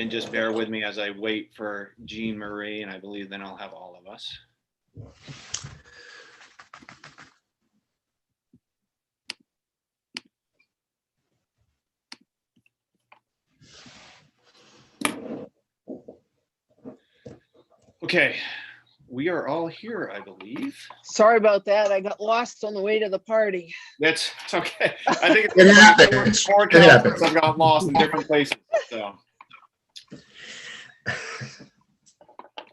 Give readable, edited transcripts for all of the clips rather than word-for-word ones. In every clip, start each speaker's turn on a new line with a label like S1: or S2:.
S1: And just bear with me as I wait for Jean Marie, and I believe then I'll have all of us. Okay, we are all here, I believe.
S2: Sorry about that. I got lost on the way to the party.
S1: It's okay. I think
S3: It
S1: it's
S3: happens.
S1: four
S3: It happens.
S1: I've got lost in different places. So.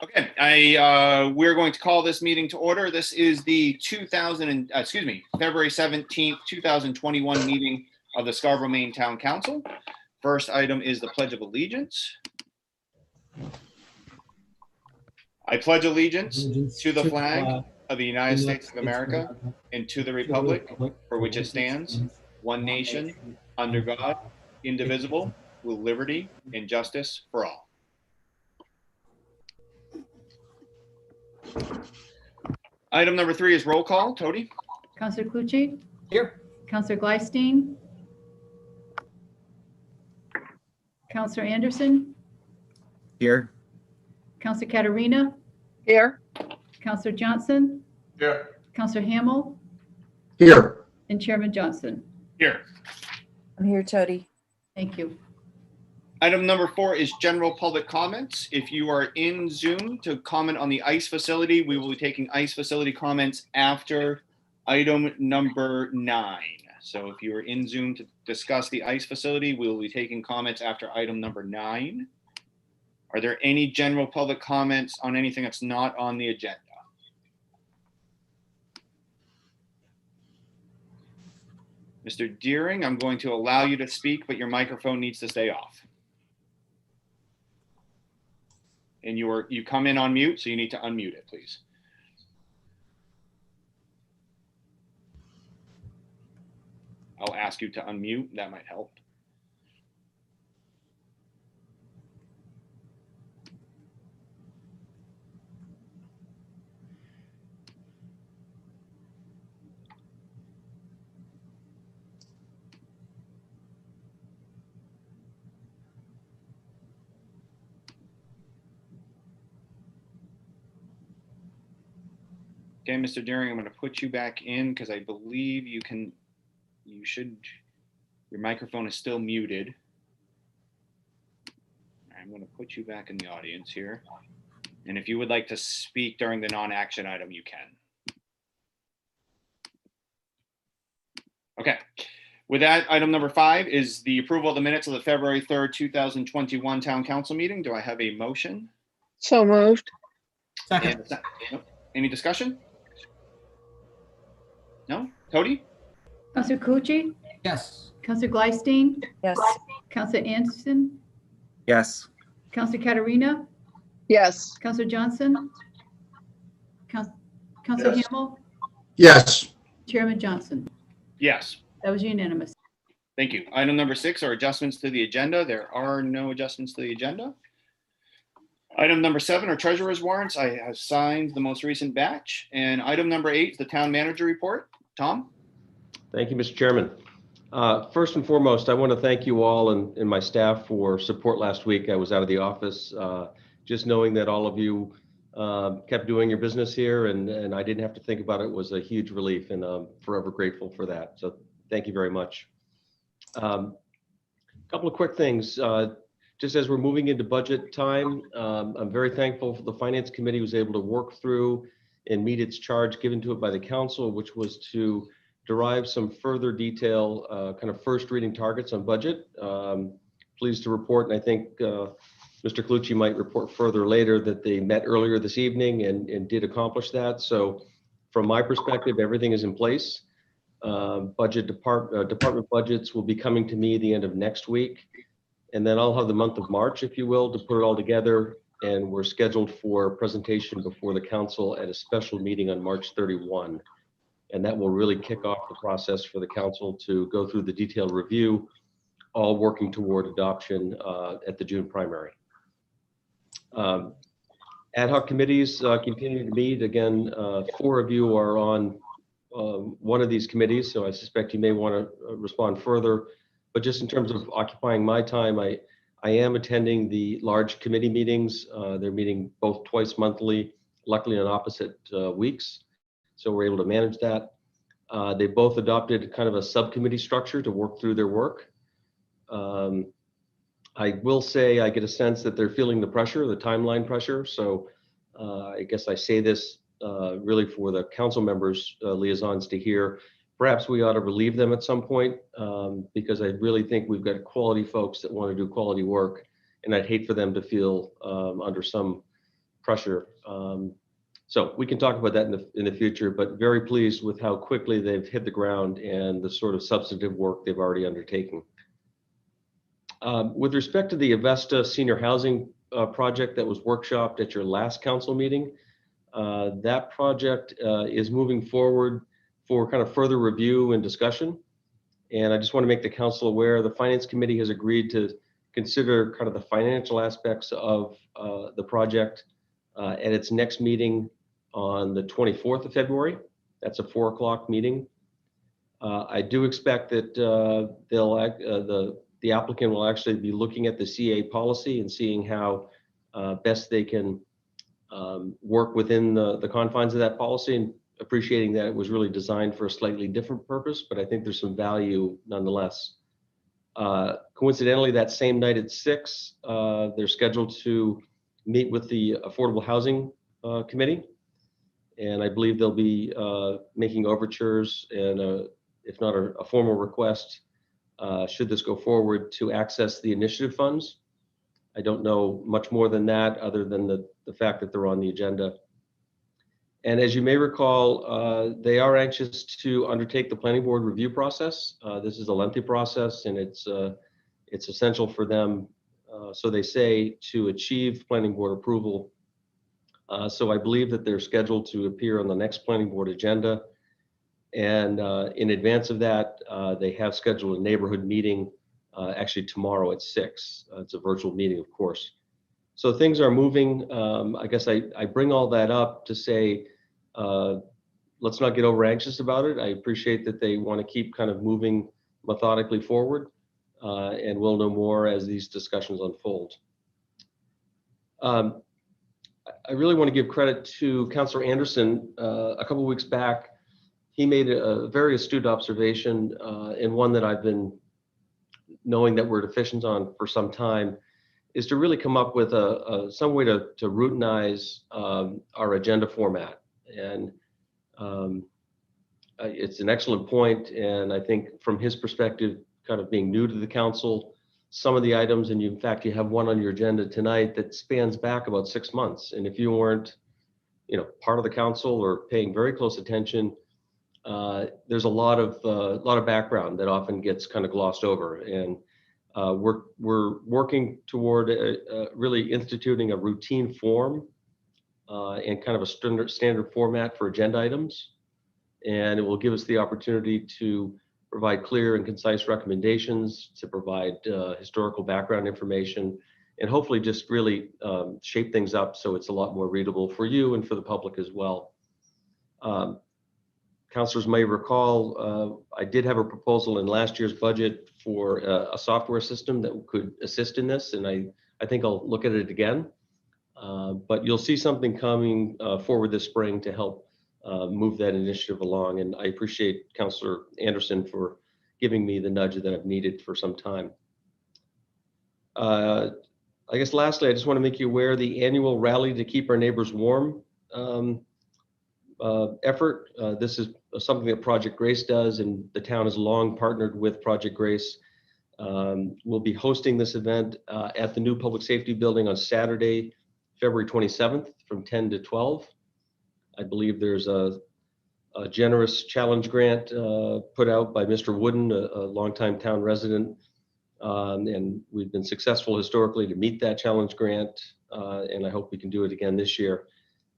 S1: Okay, we're going to call this meeting to order. This is the February 17th, 2021 meeting of the Scarborough, Maine Town Council. First item is the Pledge of Allegiance. I pledge allegiance to the flag of the United States of America and to the republic for which it stands, one nation, under God, indivisible, with liberty and justice for all. Item number 3 is roll call. Tody?
S4: Councillor Clucci?
S5: Here.
S4: Councillor Gleisteen? Councillor Anderson?
S5: Here.
S4: Councillor Katarina?
S2: Here,
S4: Councillor Johnson?
S3: Here.
S4: Councillor Hamel?
S3: Here.
S4: And Chairman Johnson.
S1: Here.
S6: I'm here, Tody.
S4: Thank you.
S1: Item number 4 is general public comments. If you are in Zoom to comment on the ICE facility, we will be taking ICE facility comments after item number 9. So if you are in Zoom to discuss the ICE facility, we will be taking comments after item number 9. Are there any general public comments on anything that's not on the agenda? Mr. Deering, I'm going to allow you to speak, but your microphone needs to stay off. And you come in on mute, so you need to unmute it, please. I'll ask you to unmute. That might help. Okay, Mr. Deering, I'm going to put you back in because I believe your microphone is still muted. I'm going to put you back in the audience here. And if you would like to speak during the non-action item, you can. Okay, with that, item number 5 is the approval of the minutes of the February 3rd, 2021 Town Council meeting. Do I have a motion?
S2: so moved.
S5: Second.
S1: Nope. Any discussion? No? Tody?
S4: Councillor Clucci?
S5: Yes.
S4: Councillor Gleisteen?
S6: Yes.
S4: Councillor Anderson?
S5: Yes.
S4: Councillor Katarina?
S2: Yes,
S4: Councillor Johnson? Councillor
S3: Yes.
S4: Hamel?
S3: Yes.
S4: Chairman Johnson.
S1: Yes.
S4: That was unanimous.
S1: Thank you. Item number 6 are adjustments to the agenda. There are no adjustments to the agenda. Item number 7 are treasurer's warrants. I have signed the most recent batch. And item number 8 is the town manager report. Tom?
S7: Thank you, Mr. Chairman. First and foremost, I want to thank you all and my staff for support last week. I was out of the office. Just knowing that all of you kept doing your business here and I didn't have to think about it was a huge relief, and I'm forever grateful for that. So thank you very much. A couple of quick things. Just as we're moving into budget time, I'm very thankful for the Finance Committee was able to work through and meet its charge given to it by the council, which was to derive some further detail, kind of first reading targets on budget. Pleased to report, and I think Mr. Clucci might report further later, that they met earlier this evening and did accomplish that. So from my perspective, everything is in place. Department budgets will be coming to me the end of next week. And then I'll have the month of March, if you will, to put it all together. And we're scheduled for presentation before the council at a special meeting on March 31. And that will really kick off the process for the council to go through the detailed review, all working toward adoption at the June primary. Ad hoc committees continue to meet. Again, 4 of you are on one of these committees, so I suspect you may want to respond further. But just in terms of occupying my time, I am attending the large committee meetings. They're meeting both twice monthly, luckily on opposite weeks. So we're able to manage that. They both adopted kind of a subcommittee structure to work through their work. I will say I get a sense that they're feeling the pressure, the timeline pressure. So I guess I say this really for the council members, liaisons to hear. Perhaps we ought to relieve them at some point because I really think we've got quality folks that want to do quality work, and I'd hate for them to feel under some pressure. So we can talk about that in the future, but very pleased with how quickly they've hit the ground and the sort of substantive work they've already undertaken. With respect to the Avesta Senior Housing project that was workshopped at your last council meeting, that project is moving forward for kind of further review and discussion. And I just want to make the council aware, the Finance Committee has agreed to consider kind of the financial aspects of the project at its next meeting on the 24th of February. That's a 4 o'clock meeting. I do expect that the applicant will actually be looking at the CA policy and seeing how best they can work within the confines of that policy, and appreciating that it was really designed for a slightly different purpose, but I think there's some value nonetheless. Coincidentally, that same night at 6, they're scheduled to meet with the Affordable Housing Committee, and I believe they'll be making overtures and if not a formal request, should this go forward, to access the initiative funds. I don't know much more than that other than the fact that they're on the agenda. And as you may recall, they are anxious to undertake the planning board review process. This is a lengthy process, and it's essential for them, so they say, to achieve planning board approval. So I believe that they're scheduled to appear on the next planning board agenda. And in advance of that, they have scheduled a neighborhood meeting actually tomorrow at 6. It's a virtual meeting, of course. So things are moving. I guess I bring all that up to say, let's not get over anxious about it. I appreciate that they want to keep kind of moving methodically forward, and we'll know more as these discussions unfold. I really want to give credit to Councillor Anderson. A couple of weeks back, he made a very astute observation, and one that I've been knowing that we're deficient on for some time, is to really come up with some way to routinize our agenda format. And it's an excellent point. And I think from his perspective, kind of being new to the council, some of the items, and in fact, you have one on your agenda tonight that spans back about 6 months. And if you weren't, part of the council or paying very close attention, there's a lot of background that often gets kind of glossed over. And we're working toward really instituting a routine form and kind of a standard format for agenda items. And it will give us the opportunity to provide clear and concise recommendations, to provide historical background information, and hopefully just really shape things up so it's a lot more readable for you and for the public as well. Councillors may recall, I did have a proposal in last year's budget for a software system that could assist in this, and I think I'll look at it again. But you'll see something coming forward this spring to help move that initiative along, and I appreciate Councillor Anderson for giving me the nudge that I've needed for some time. I guess lastly, I just want to make you aware the annual Rally to Keep Our Neighbors Warm effort. This is something that Project Grace does, and the town has long partnered with Project Grace. We'll be hosting this event at the new Public Safety Building on Saturday, February 27th from 10 to 12. I believe there's a generous challenge grant put out by Mr. Wooden, a longtime town resident, and we've been successful historically to meet that challenge grant, and I hope we can do it again this year.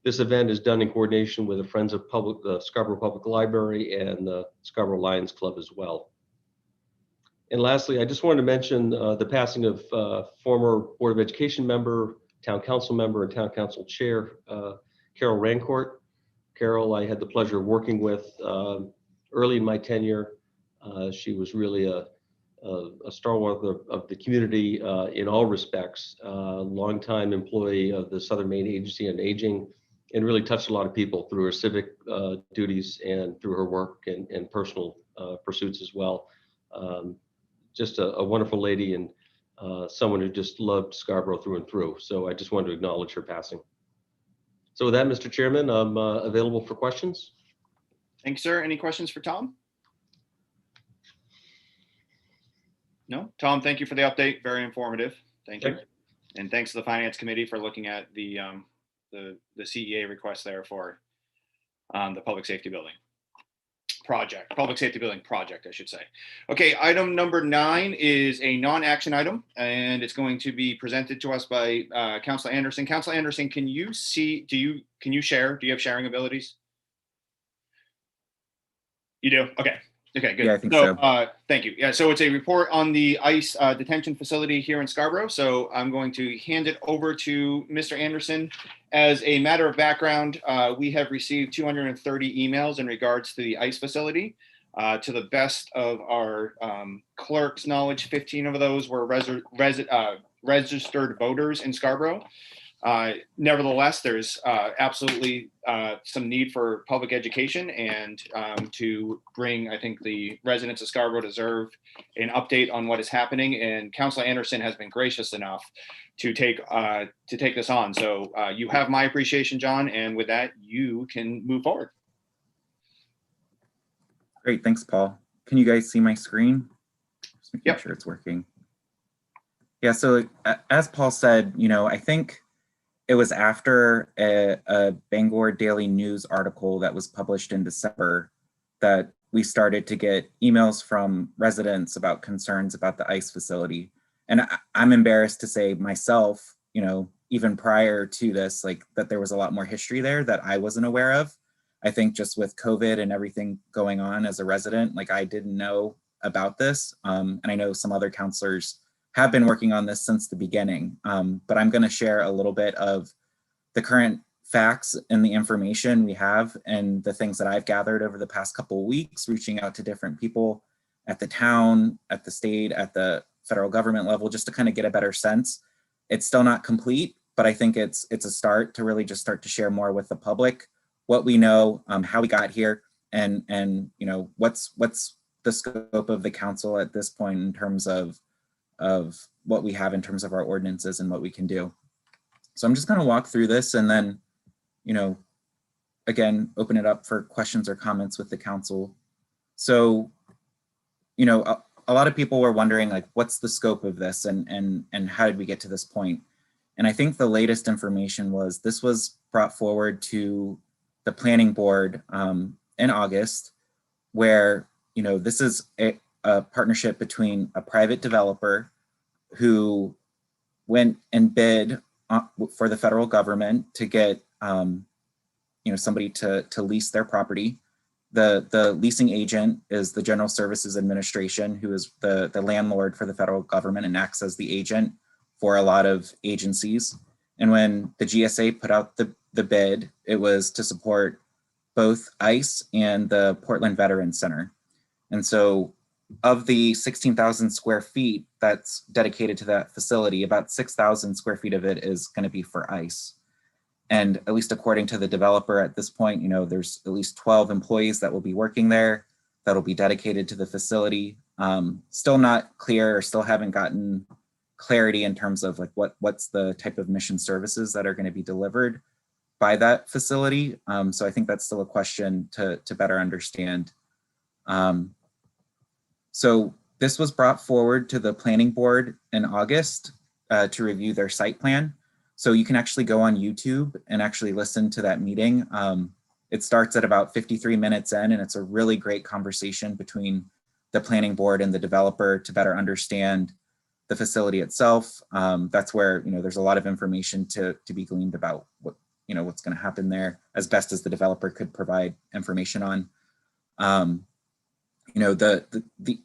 S7: This event is done in coordination with the Friends of the Scarborough Public Library and the Scarborough Lions Club as well. And lastly, I just wanted to mention the passing of former Board of Education member, Town Council member, and Town Council Chair, Carol Rancourt. Carol, I had the pleasure of working with early in my tenure. She was really a a stalwart of the community in all respects, longtime employee of the Southern Maine Agency on Aging, and really touched a lot of people through her civic duties and through her work and personal pursuits as well. Just a wonderful lady and someone who just loved Scarborough through and through. So I just wanted to acknowledge her passing. So with that, Mr. Chairman, I'm available for questions.
S1: Thank you, sir. Any questions for Tom? No? Tom, thank you for the update. Very informative. Thank you.
S7: Yep.
S1: And thanks to the Finance Committee for looking at the CEA request there for the public safety building project, public safety building project, I should say. Okay, item number 9 is a non-action item, and it's going to be presented to us by Councilor Anderson. Councilor Anderson, can you see, can you share? Do you have sharing abilities? You do? Okay. Okay, good.
S5: Yeah, I think so.
S1: Thank you. Yeah, so it's a report on the ICE detention facility here in Scarborough. So I'm going to hand it over to Mr. Anderson. As a matter of background, we have received 230 emails in regards to the ICE facility. To the best of our clerk's knowledge, 15 of those were registered voters in Scarborough. Nevertheless, there's absolutely some need for public education and to bring, I think the residents of Scarborough deserve an update on what is happening. And Councilor Anderson has been gracious enough to take this on. So you have my appreciation, John. And with that, you can move forward.
S5: Great, thanks, Paul. Can you guys see my screen? Just making
S1: Yep.
S5: sure it's working. Yeah, so as Paul said, I think it was after a Bangor Daily News article that was published in December that we started to get emails from residents about concerns about the ICE facility. And I'm embarrassed to say myself, even prior to this, that there was a lot more history there that I wasn't aware of. I think just with COVID and everything going on as a resident, I didn't know about this. And I know some other counselors have been working on this since the beginning, but I'm going to share a little bit of the current facts and the information we have and the things that I've gathered over the past couple of weeks, reaching out to different people at the town, at the state, at the federal government level, just to kind of get a better sense. It's still not complete, but I think it's a start to really just start to share more with the public what we know, how we got here, and what's the scope of the council at this point in terms of what we have in terms of our ordinances and what we can do. So I'm just going to walk through this and then, again, open it up for questions or comments with the council. So, a lot of people were wondering, what's the scope of this and how did we get to this point? And I think the latest information was this was brought forward to the planning board in August, where, this is a partnership between a private developer who went and bid for the federal government to get somebody to lease their property. The leasing agent is the General Services Administration, who is the landlord for the federal government and acts as the agent for a lot of agencies. And when the GSA put out the bid, it was to support both ICE and the Portland Veterans Center. And so of the 16,000 square feet that's dedicated to that facility, about 6,000 square feet of it is going to be for ICE. And at least according to the developer at this point, there's at least 12 employees that will be working there that'll be dedicated to the facility. Still not clear, or still haven't gotten clarity in terms of what's the type of mission services that are going to be delivered by that facility. So I think that's still a question to better understand. So this was brought forward to the planning board in August to review their site plan. So you can actually go on YouTube and actually listen to that meeting. It starts at about 53 minutes in, and it's a really great conversation between the planning board and the developer to better understand the facility itself. That's where, there's a lot of information to be gleaned about what's going to happen there as best as the developer could provide information on.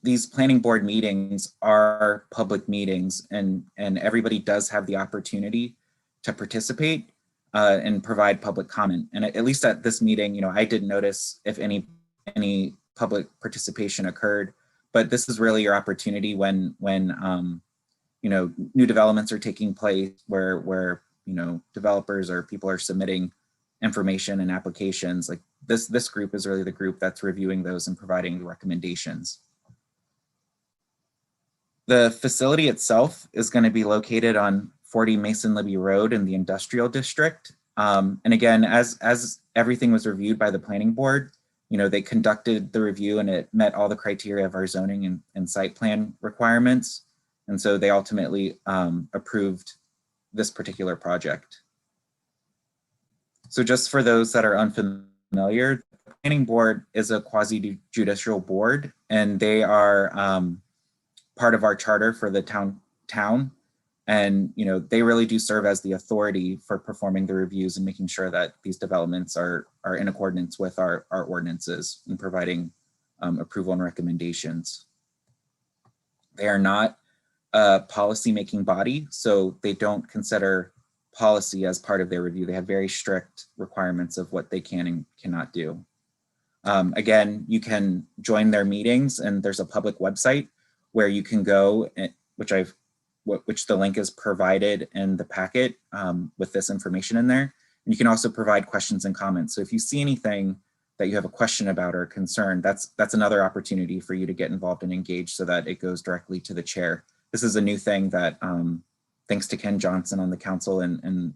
S5: These planning board meetings are public meetings, and everybody does have the opportunity to participate and provide public comment. And at least at this meeting, I didn't notice if any public participation occurred, but this is really your opportunity when you know, new developments are taking place where you know, developers or people are submitting information and applications. Like this group is really the group that's reviewing those and providing the recommendations. The facility itself is going to be located on 40 Mason Libby Road in the industrial district. And again, as everything was reviewed by the planning board, you know, they conducted the review and it met all the criteria of our zoning and site plan requirements. And so they ultimately approved this particular project. So just for those that are unfamiliar, the planning board is a quasi-judicial board, and they are part of our charter for the town. And, you know, they really do serve as the authority for performing the reviews and making sure that these developments are in accordance with our ordinances and providing approval and recommendations. They are not a policy-making body, so they don't consider policy as part of their review. They have very strict requirements of what they can and cannot do. Again, you can join their meetings, and there's a public website where you can go, which the link is provided in the packet with this information in there. And you can also provide questions and comments. So if you see anything that you have a question about or a concern, that's another opportunity for you to get involved and engage so that it goes directly to the chair. This is a new thing that thanks to Ken Johnson on the council and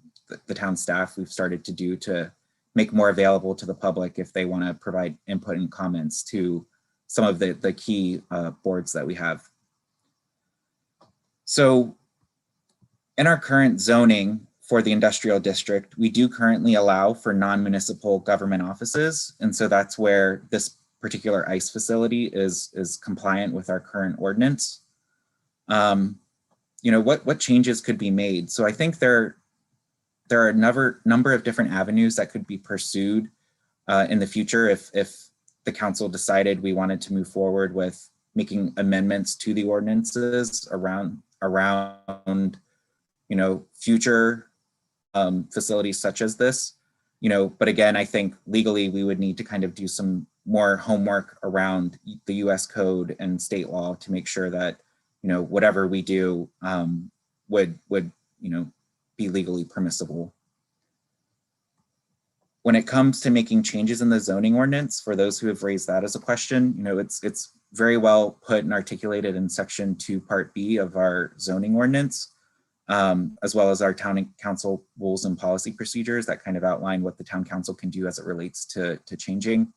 S5: the town staff, we've started to do to make more available to the public if they want to provide input and comments to some of the key boards that we have. So in our current zoning for the industrial district, we do currently allow for non-municipal government offices. And so that's where this particular ICE facility is compliant with our current ordinance. You know, what changes could be made? So I think there are a number of different avenues that could be pursued in the future if the council decided we wanted to move forward with making amendments to the ordinances around you know, future facilities such as this, you know. But again, I think legally we would need to kind of do some more homework around the US code and state law to make sure that, you know, whatever we do would you know, be legally permissible. When it comes to making changes in the zoning ordinance, for those who have raised that as a question, you know, it's very well put and articulated in section 2 part B of our zoning ordinance, as well as our town council rules and policy procedures that kind of outline what the town council can do as it relates to changing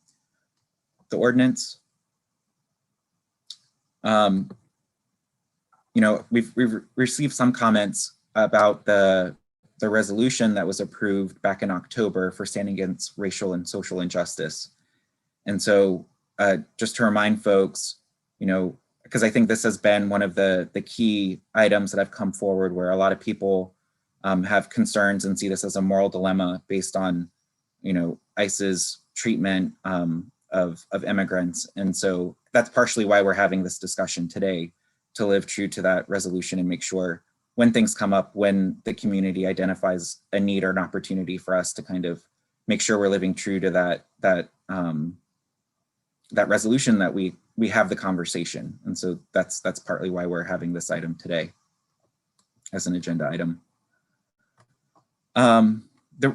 S5: the ordinance. You know, we've received some comments about the resolution that was approved back in October for standing against racial and social injustice. And so just to remind folks, you know, because I think this has been one of the key items that have come forward where a lot of people have concerns and see this as a moral dilemma based on, you know, ICE's treatment of immigrants. And so that's partially why we're having this discussion today, to live true to that resolution and make sure when things come up, when the community identifies a need or an opportunity for us to kind of make sure we're living true to that resolution, that we have the conversation. And so that's partly why we're having this item today as an agenda item.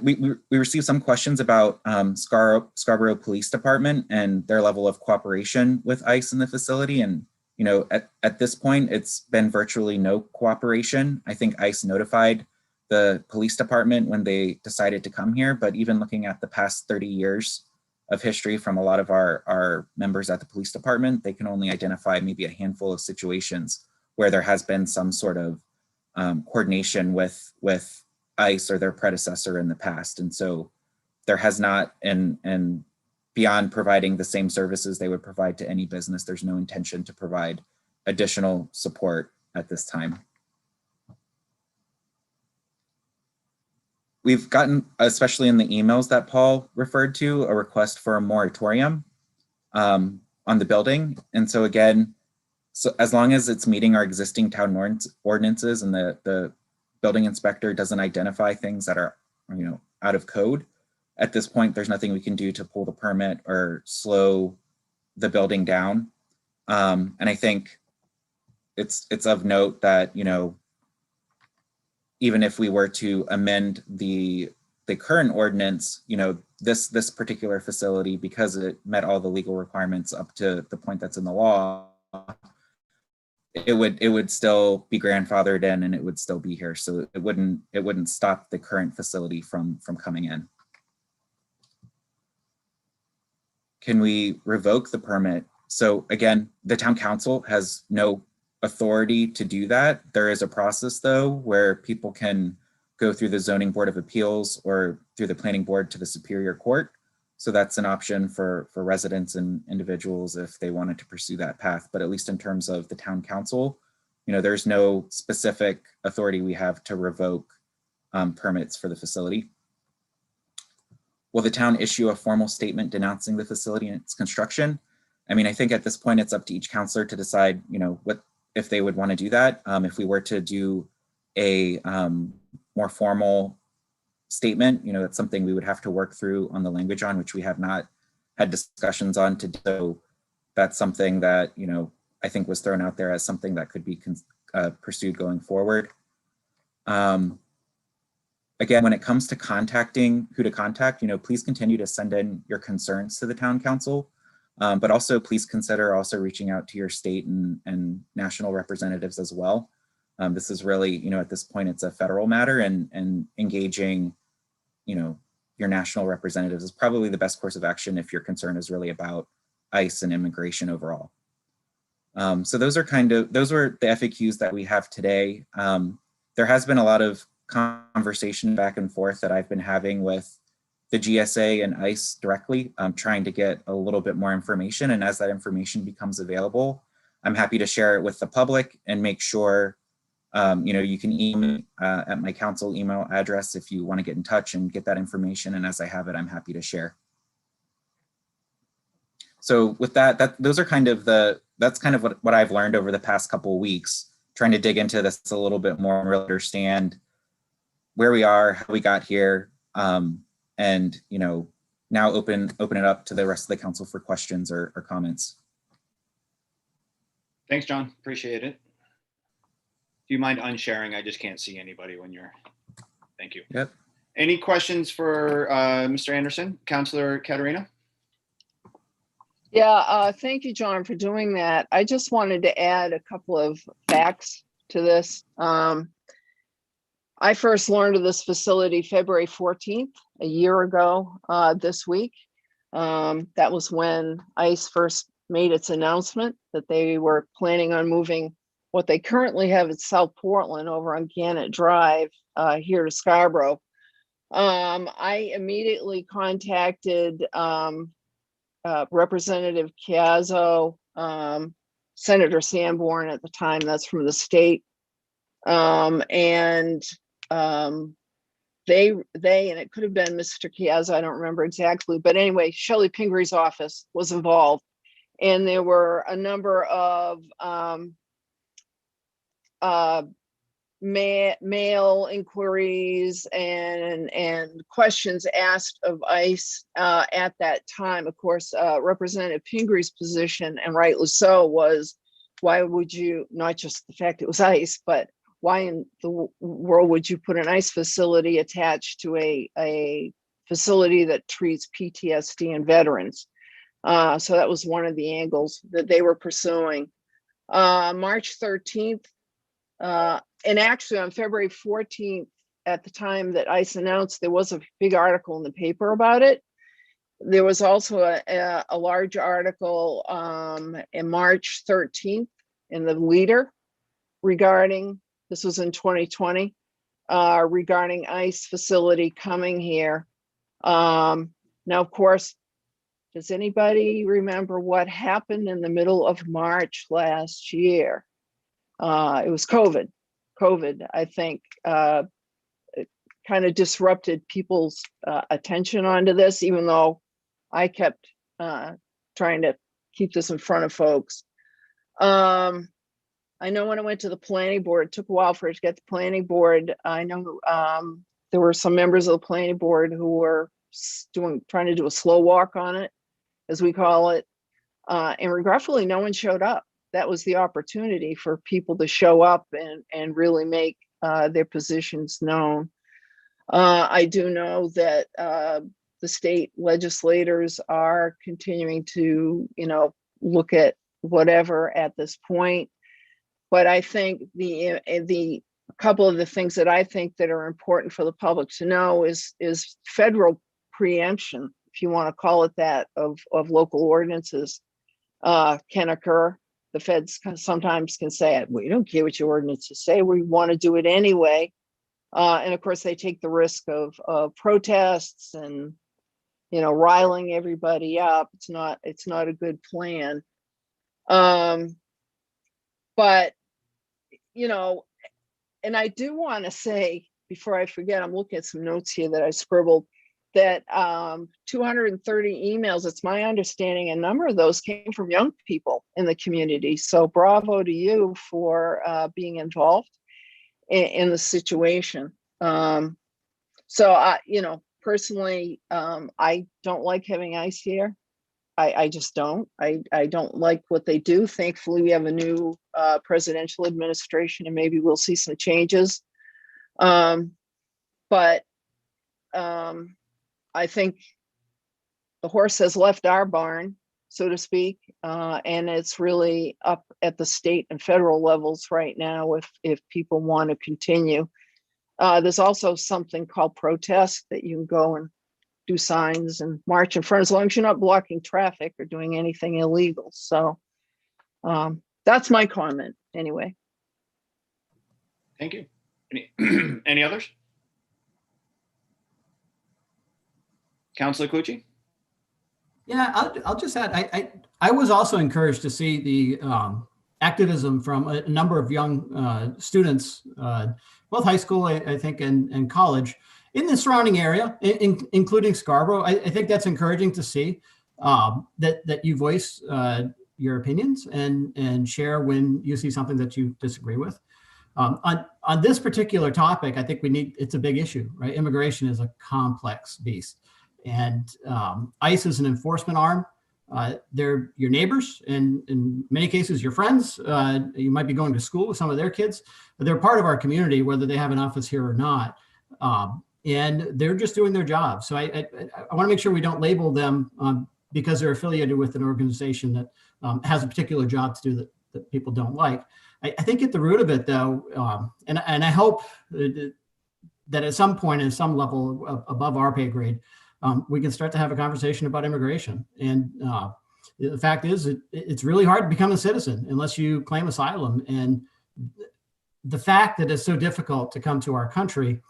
S5: We received some questions about Scarborough Police Department and their level of cooperation with ICE in the facility. And, you know, at this point, it's been virtually no cooperation. I think ICE notified the police department when they decided to come here, but even looking at the past 30 years of history from a lot of our members at the police department, they can only identify maybe a handful of situations where there has been some sort of coordination with ICE or their predecessor in the past. And so there has not, and beyond providing the same services they would provide to any business, there's no intention to provide additional support at this time. We've gotten, especially in the emails that Paul referred to, a request for a moratorium on the building. And so again, so as long as it's meeting our existing town ordinances and the building inspector doesn't identify things that are, you know, out of code, at this point, there's nothing we can do to pull the permit or slow the building down. And I think it's of note that, you know, even if we were to amend the current ordinance, you know, this particular facility, because it met all the legal requirements up to the point that's in the law, it would still be grandfathered in and it would still be here. So it wouldn't stop the current facility from coming in. Can we revoke the permit? So again, the town council has no authority to do that. There is a process though, where people can go through the zoning board of appeals or through the planning board to the Superior Court. So that's an option for residents and individuals if they wanted to pursue that path. But at least in terms of the town council, you know, there's no specific authority we have to revoke permits for the facility. Will the town issue a formal statement denouncing the facility and its construction? I mean, I think at this point it's up to each counselor to decide, you know, what if they would want to do that. If we were to do a more formal statement, you know, that's something we would have to work through on the language on, which we have not had discussions on to do. So that's something that, you know, I think was thrown out there as something that could be pursued going forward. Again, when it comes to contacting who to contact, you know, please continue to send in your concerns to the town council, but also please consider also reaching out to your state and national representatives as well. This is really, you know, at this point, it's a federal matter, and engaging, you know, your national representatives is probably the best course of action if your concern is really about ICE and immigration overall. So those were the FAQs that we have today. There has been a lot of conversation back and forth that I've been having with the GSA and ICE directly, trying to get a little bit more information. And as that information becomes available, I'm happy to share it with the public and make sure, you know, you can email me at my council email address if you want to get in touch and get that information. And as I have it, I'm happy to share. So with those are kind of that's kind of what I've learned over the past couple of weeks, trying to dig into this a little bit more and really understand where we are, how we got here, and, you know, now open it up to the rest of the council for questions or comments.
S1: Thanks, John. Appreciate it. Do you mind unsharing? I just can't see anybody when you're, thank you.
S5: Yep.
S1: Any questions for Mr. Anderson? Councilor Katarina?
S2: Yeah, thank you, John, for doing that. I just wanted to add a couple of facts to this. I first learned of this facility February 14th, a year ago this week. That was when ICE first made its announcement that they were planning on moving what they currently have at South Portland over on Gannett Drive here to Scarborough. I immediately contacted Representative Chiazzo, Senator Sanborn at the time, that's from the state. And they, and it could have been Mr. Chiazza, I don't remember exactly, but anyway, Shelley Pingree's office was involved. And there were a number of mail inquiries and questions asked of ICE at that time. Of course, Representative Pingree's position, and rightly so, was why would you, not just the fact it was ICE, but why in the world would you put an ICE facility attached to a facility that treats PTSD and veterans? So that was one of the angles that they were pursuing. March 13th, and actually on February 14th, at the time that ICE announced, there was a big article in the paper about it. There was also a large article in March 13th in the Leader regarding, this was in 2020, regarding ICE facility coming here. Now, of course, does anybody remember what happened in the middle of March last year? It was COVID. COVID, I think, kind of disrupted people's attention onto this, even though I kept trying to keep this in front of folks. I know when I went to the planning board, it took a while for it to get the planning board. I know there were some members of the planning board who were trying to do a slow walk on it, as we call it. And regretfully, no one showed up. That was the opportunity for people to show up and really make their positions known. I do know that the state legislators are continuing to, look at whatever at this point. But I think the couple of the things that I think that are important for the public to know is federal preemption, if you want to call it that, of local ordinances can occur. The feds sometimes can say, we don't care what your ordinances say, we want to do it anyway. And of course, they take the risk of protests and, riling everybody up. It's not a good plan. But, and I do want to say, before I forget, I'm looking at some notes here that I scribbled, that 230 emails, it's my understanding, a number of those came from young people in the community. So bravo to you for being involved in the situation. So personally, I don't like having ICE here. I just don't. I don't like what they do. Thankfully, we have a new presidential administration, and maybe we'll see some changes. But I think the horse has left our barn, so to speak, and it's really up at the state and federal levels right now if people want to continue. There's also something called protest that you can go and do signs and march in front, as long as you're not blocking traffic or doing anything illegal. So that's my comment anyway.
S1: Thank you. Any others? Councilor Cucci?
S8: Yeah, I'll just add, I was also encouraged to see the activism from a number of young students, both high school, I think, and college in the surrounding area, including Scarborough. I think that's encouraging to see that you voice your opinions and share when you see something that you disagree with. On this particular topic, I think it's a big issue, right? Immigration is a complex beast. And ICE is an enforcement arm. They're your neighbors, and in many cases, your friends. You might be going to school with some of their kids, but they're part of our community, whether they have an office here or not. And they're just doing their job. So I want to make sure we don't label them because they're affiliated with an organization that has a particular job to do that people don't like. I think at the root of it, though, and I hope that at some point, at some level above our pay grade, we can start to have a conversation about immigration. And the fact is, it's really hard to become a citizen unless you claim asylum. And the fact that it's so difficult to come to our country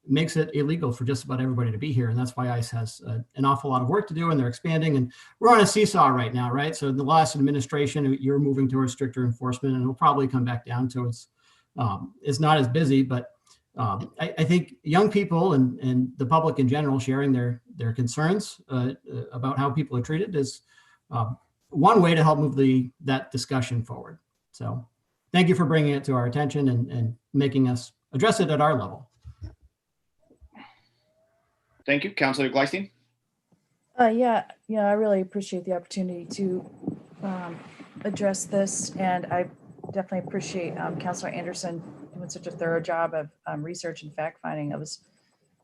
S8: makes it illegal for just about everybody to be here. And that's why ICE has an awful lot of work to do, and they're expanding. And we're on a seesaw right now, right? So the last administration, you're moving towards stricter enforcement, and it'll probably come back down to it's not as busy, but I think young people and the public in general sharing their concerns about how people are treated is one way to help move that discussion forward. So thank you for bringing it to our attention and making us address it at our level.
S1: Thank you. Councilor Gleisten?
S6: Yeah, I really appreciate the opportunity to address this, and I definitely appreciate Councilor Anderson doing such a thorough job of research and fact finding. I was,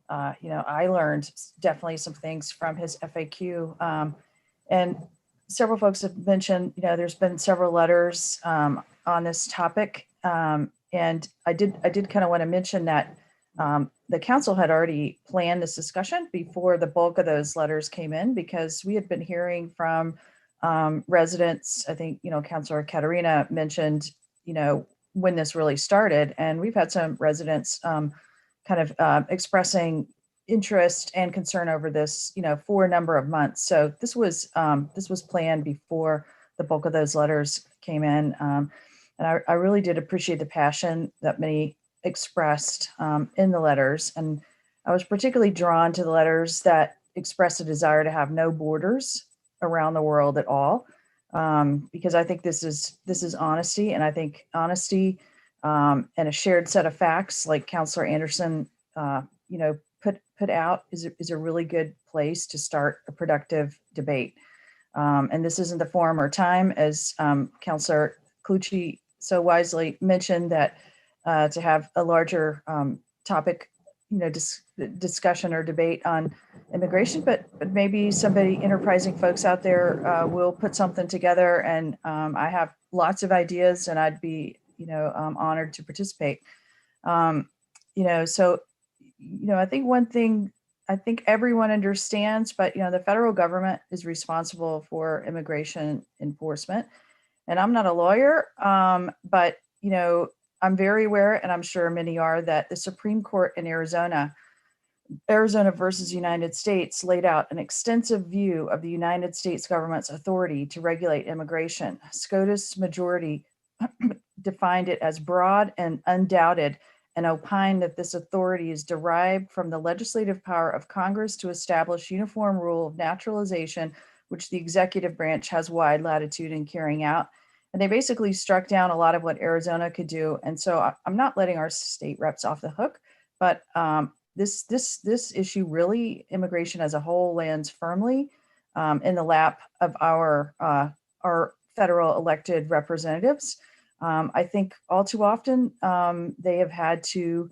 S6: I learned definitely some things from his FAQ, and several folks have mentioned, there's been several letters on this topic, and I did kind of want to mention that the council had already planned this discussion before the bulk of those letters came in, because we had been hearing from residents. I think, Councilor Katarina mentioned, when this really started, and we've had some residents kind of expressing interest and concern over this, for a number of months. So this was planned before the bulk of those letters came in. And I really did appreciate the passion that many expressed in the letters. And I was particularly drawn to the letters that expressed a desire to have no borders around the world at all, because I think this is honesty, and I think honesty and a shared set of facts, like Councilor Anderson, put out, is a really good place to start a productive debate. And this isn't the forum or time, as Councillor Clucci so wisely mentioned, that to have a larger topic, discussion or debate on immigration, but maybe somebody enterprising folks out there will put something together. And I have lots of ideas, and I'd be, honored to participate. So, I think one thing I think everyone understands, but the federal government is responsible for immigration enforcement. And I'm not a lawyer, but I'm very aware, and I'm sure many are, that the Supreme Court in Arizona versus United States, laid out an extensive view of the United States government's authority to regulate immigration. SCOTUS majority defined it as broad and undoubted, and opined that this authority is derived from the legislative power of Congress to establish uniform rule of naturalization, which the executive branch has wide latitude in carrying out. And they basically struck down a lot of what Arizona could do. And so I'm not letting our state reps off the hook, but this issue, really, immigration as a whole, lands firmly in the lap of our federal elected representatives. I think all too often they have had to,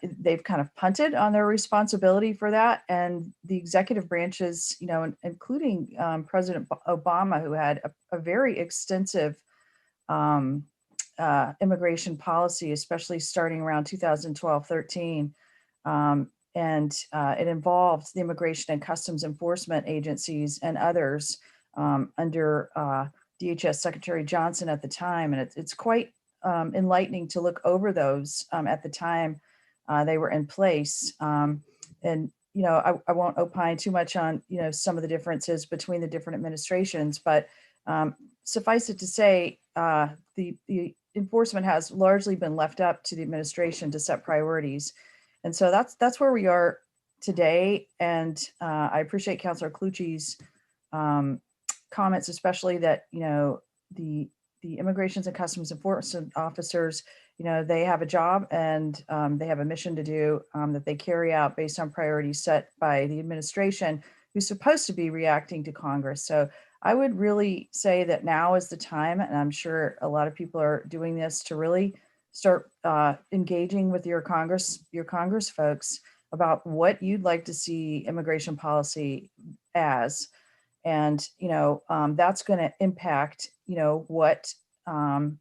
S6: they've kind of punted on their responsibility for that. And the executive branches, including President Obama, who had a very extensive immigration policy, especially starting around 2012-13. And it involved the Immigration and Customs Enforcement agencies and others under DHS Secretary Johnson at the time. And it's quite enlightening to look over those at the time they were in place. And, I won't opine too much on, some of the differences between the different administrations, but suffice it to say, the enforcement has largely been left up to the administration to set priorities. And so that's where we are today. And I appreciate Councillor Clucci's comments, especially that, the Immigrations and Customs Enforcement officers, they have a job and they have a mission to do that they carry out based on priorities set by the administration, who's supposed to be reacting to Congress. So I would really say that now is the time, and I'm sure a lot of people are doing this, to really start engaging with your Congress folks about what you'd like to see immigration policy as. And, that's going to impact, what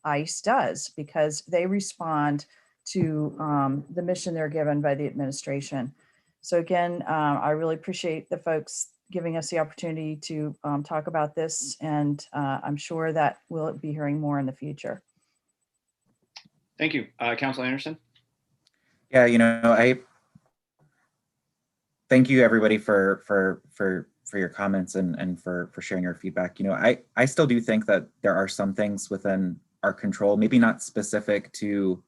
S6: ICE does, because they respond to the mission they're given by the administration. So again, I really appreciate the folks giving us the opportunity to talk about this. And I'm sure that we'll be hearing more in the future.
S1: Thank you. Councilor Anderson?
S5: Yeah, I thank you, everybody, for your comments and for sharing your feedback. I still do think that there are some things within our control, maybe not specific to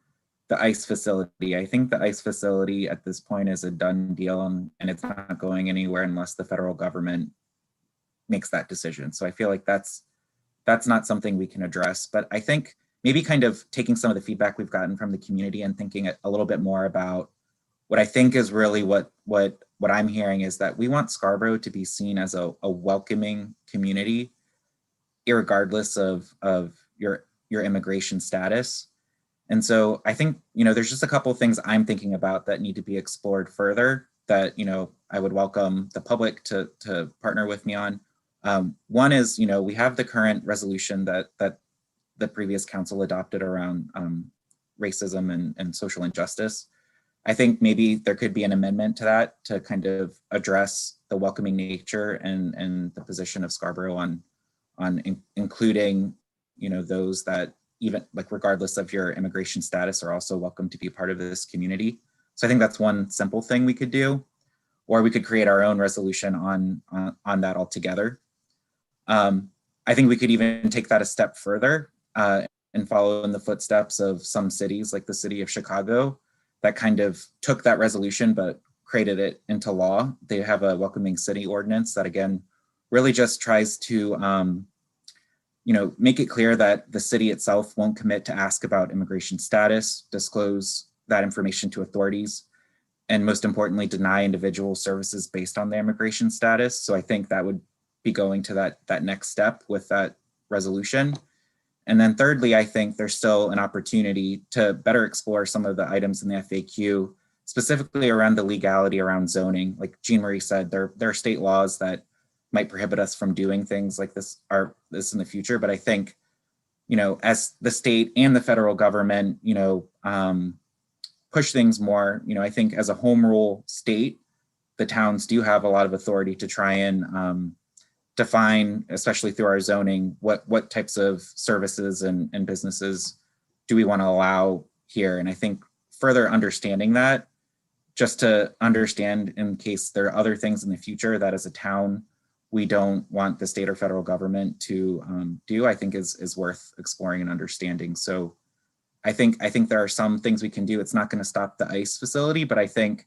S5: the ICE facility. I think the ICE facility at this point is a done deal, and it's not going anywhere unless the federal government makes that decision. So I feel like that's not something we can address. But I think maybe kind of taking some of the feedback we've gotten from the community and thinking a little bit more about what I think is really what I'm hearing is that we want Scarborough to be seen as a welcoming community, irregardless of your immigration status. And so I think, there's just a couple of things I'm thinking about that need to be explored further that, I would welcome the public to partner with me on. One is, we have the current resolution that the previous council adopted around racism and social injustice. I think maybe there could be an amendment to that to kind of address the welcoming nature and the position of Scarborough on including, those that even regardless of your immigration status are also welcome to be part of this community. So I think that's one simple thing we could do, or we could create our own resolution on that altogether. I think we could even take that a step further and follow in the footsteps of some cities like the city of Chicago that kind of took that resolution but created it into law. They have a welcoming city ordinance that, again, really just tries to make it clear that the city itself won't commit to ask about immigration status, disclose that information to authorities, and most importantly, deny individual services based on their immigration status. So I think that would be going to that next step with that resolution. And then thirdly, I think there's still an opportunity to better explore some of the items in the FAQ, specifically around the legality around zoning. Like Jean Marie said, there are state laws that might prohibit us from doing things like this in the future. But I think, as the state and the federal government, push things more, I think as a home rule state, the towns do have a lot of authority to try and define, especially through our zoning, what types of services and businesses do we want to allow here. And I think further understanding that, just to understand in case there are other things in the future that as a town, we don't want the state or federal government to do, I think is worth exploring and understanding. So I think there are some things we can do. It's not going to stop the ICE facility, but I think,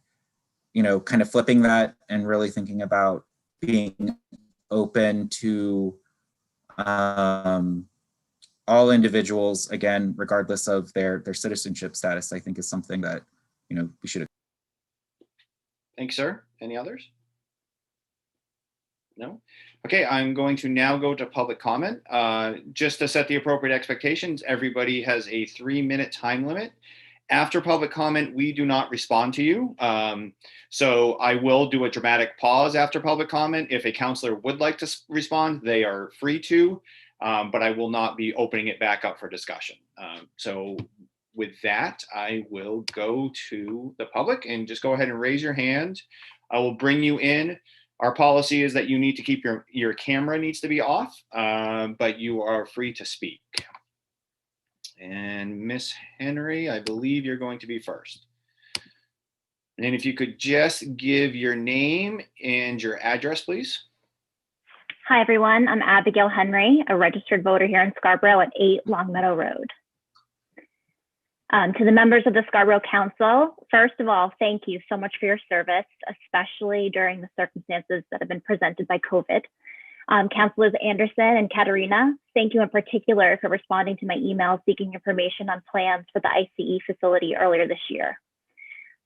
S5: kind of flipping that and really thinking about being open to all individuals, again, regardless of their citizenship status, I think is something that, we should.
S1: Thanks, sir. Any others? No? Okay, I'm going to now go to public comment. Just to set the appropriate expectations, everybody has a 3-minute time limit. After public comment, we do not respond to you. So I will do a dramatic pause after public comment. If a counselor would like to respond, they are free to, but I will not be opening it back up for discussion. So with that, I will go to the public and just go ahead and raise your hand. I will bring you in. Our policy is that you need to keep your camera needs to be off, but you are free to speak. And Miss Henry, I believe you're going to be first. And if you could just give your name and your address, please.
S9: Hi, everyone. I'm Abigail Henry, a registered voter here in Scarborough at 8 Longmeadow Road. To the members of the Scarborough Council, first of all, thank you so much for your service, especially during the circumstances that have been presented by COVID. Councilors Anderson and Katarina, thank you in particular for responding to my email seeking information on plans for the ICE facility earlier this year.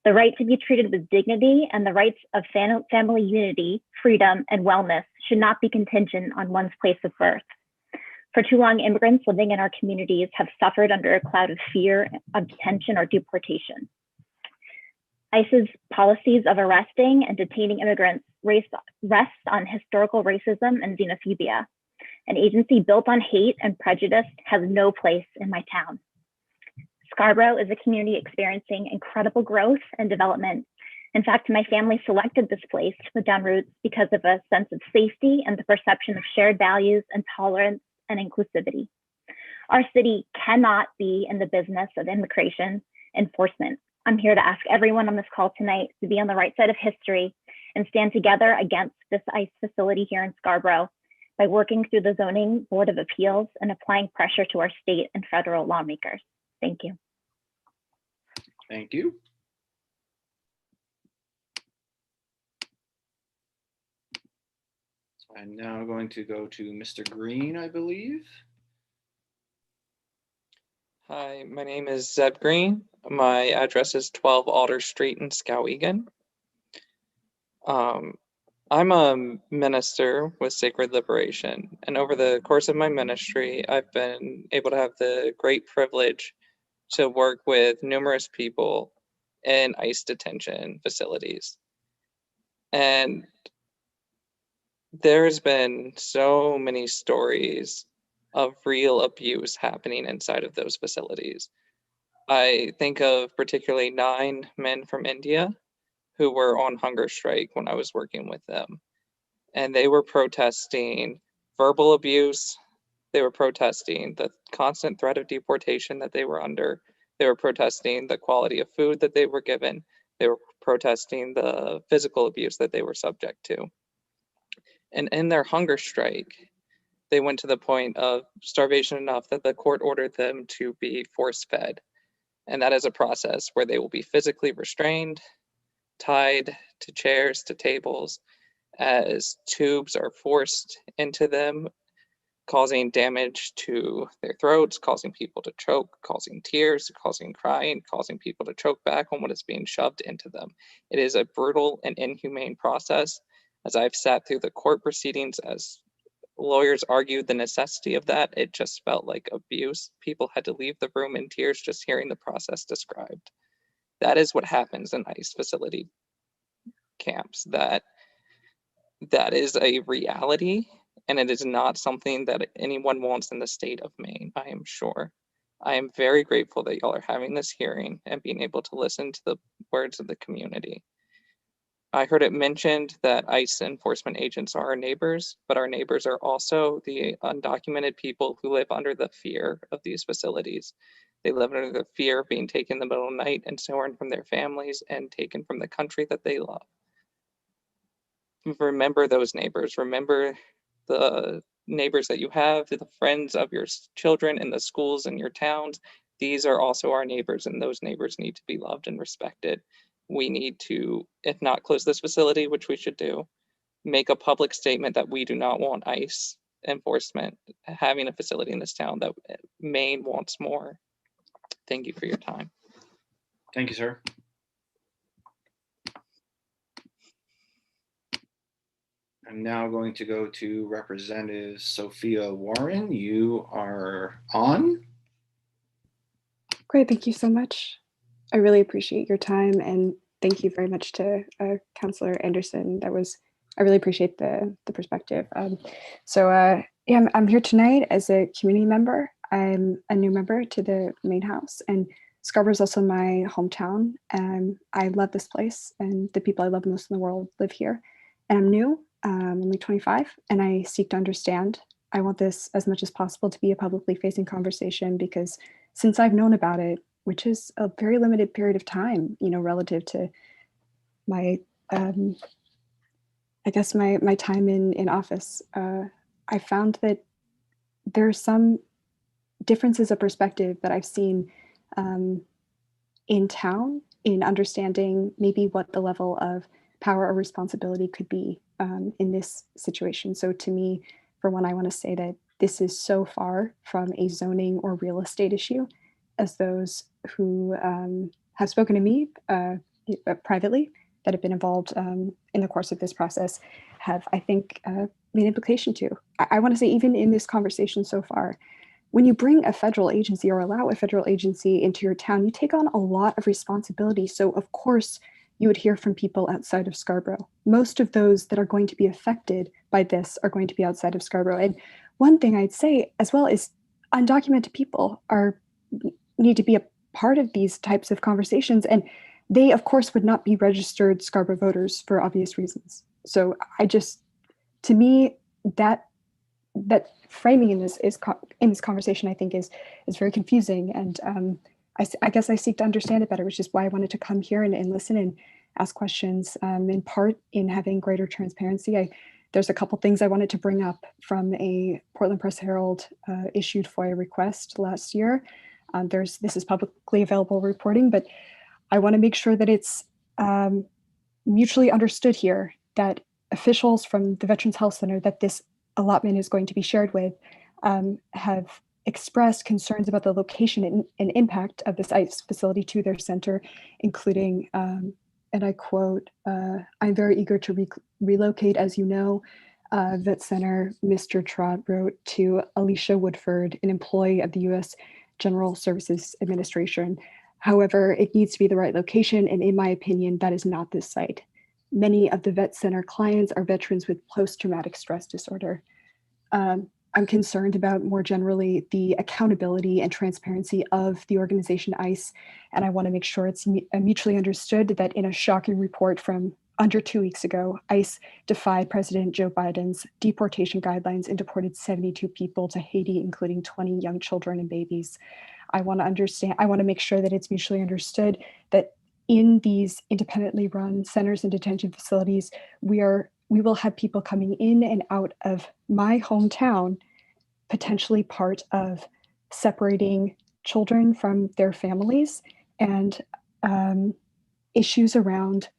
S9: The right to be treated with dignity and the rights of family unity, freedom, and wellness should not be contingent on one's place of birth. For too long, immigrants living in our communities have suffered under a cloud of fear of detention or deportation. ICE's policies of arresting and detaining immigrants rest on historical racism and xenophobia. An agency built on hate and prejudice has no place in my town. Scarborough is a community experiencing incredible growth and development. In fact, my family selected this place to put down roots because of a sense of safety and the perception of shared values and tolerance and inclusivity. Our city cannot be in the business of immigration enforcement. I'm here to ask everyone on this call tonight to be on the right side of history and stand together against this ICE facility here in Scarborough by working through the Zoning Board of Appeals and applying pressure to our state and federal lawmakers. Thank you.
S1: Thank you. I'm now going to go to Mr. Green, I believe.
S10: Hi, my name is Zeb Green. My address is 12 Alder Street in Skowhegan. I'm a minister with Sacred Liberation, and over the course of my ministry, I've been able to have the great privilege to work with numerous people in ICE detention facilities. And there's been so many stories of real abuse happening inside of those facilities. I think of particularly 9 men from India who were on hunger strike when I was working with them. And they were protesting verbal abuse. They were protesting the constant threat of deportation that they were under. They were protesting the quality of food that they were given. They were protesting the physical abuse that they were subject to. And in their hunger strike, they went to the point of starvation enough that the court ordered them to be force-fed. And that is a process where they will be physically restrained, tied to chairs, to tables, as tubes are forced into them, causing damage to their throats, causing people to choke, causing tears, causing crying, causing people to choke back on what is being shoved into them. It is a brutal and inhumane process. As I've sat through the court proceedings, as lawyers argued the necessity of that, it just felt like abuse. People had to leave the room in tears just hearing the process described. That is what happens in ICE facility camps. That is a reality, and it is not something that anyone wants in the state of Maine, I am sure. I am very grateful that y'all are having this hearing and being able to listen to the words of the community. I heard it mentioned that ICE enforcement agents are our neighbors, but our neighbors are also the undocumented people who live under the fear of these facilities. They live under the fear of being taken in the middle of the night and torn from their families and taken from the country that they love. Remember those neighbors. Remember the neighbors that you have, the friends of your children in the schools in your towns. These are also our neighbors, and those neighbors need to be loved and respected. We need to, if not close this facility, which we should do, make a public statement that we do not want ICE enforcement having a facility in this town, that Maine wants more. Thank you for your time.
S1: Thank you, sir. I'm now going to go to Representative Sophia Warren. You are on.
S11: Great, thank you so much. I really appreciate your time, and thank you very much to Councillor Anderson. I really appreciate the perspective. Yeah, I'm here tonight as a community member. I'm a new member to the Maine House, and Scarborough is also my hometown. I love this place, and the people I love most in the world live here. And I'm new, only 25, and I seek to understand. I want this as much as possible to be a publicly facing conversation, because since I've known about it, which is a very limited period of time, relative to my, I guess my time in office, I found that there are some differences of perspective that I've seen in town, in understanding maybe what the level of power or responsibility could be in this situation. So to me, for one, I want to say that this is so far from a zoning or real estate issue, as those who have spoken to me privately that have been involved in the course of this process have, I think, made implication to. I want to say, even in this conversation so far, when you bring a federal agency or allow a federal agency into your town, you take on a lot of responsibility. So of course, you would hear from people outside of Scarborough. Most of those that are going to be affected by this are going to be outside of Scarborough. And one thing I'd say as well is undocumented people need to be a part of these types of conversations. And they, of course, would not be registered Scarborough voters for obvious reasons. So to me, that framing in this conversation, I think, is very confusing. And I guess I seek to understand it better, which is why I wanted to come here and listen and ask questions, in part in having greater transparency. There's a couple things I wanted to bring up from a Portland Press Herald issued FOIA request last year. This is publicly available reporting, but I want to make sure that it's mutually understood here that officials from the Veterans Health Center that this allotment is going to be shared with have expressed concerns about the location and impact of this ICE facility to their center, including, and I quote, "I'm very eager to relocate, as you know." Vet Center, Mr. Trott wrote to Alicia Woodford, an employee of the U.S. General Services Administration. However, it needs to be the right location, and in my opinion, that is not this site. Many of the Vet Center clients are veterans with post-traumatic stress disorder. I'm concerned about, more generally, the accountability and transparency of the organization ICE, and I want to make sure it's mutually understood that in a shocking report from under 2 weeks ago, ICE defied President Joe Biden's deportation guidelines and deported 72 people to Haiti, including 20 young children and babies. I want to make sure that it's mutually understood that in these independently run centers and detention facilities, we will have people coming in and out of my hometown, potentially part of separating children from their families, and issues around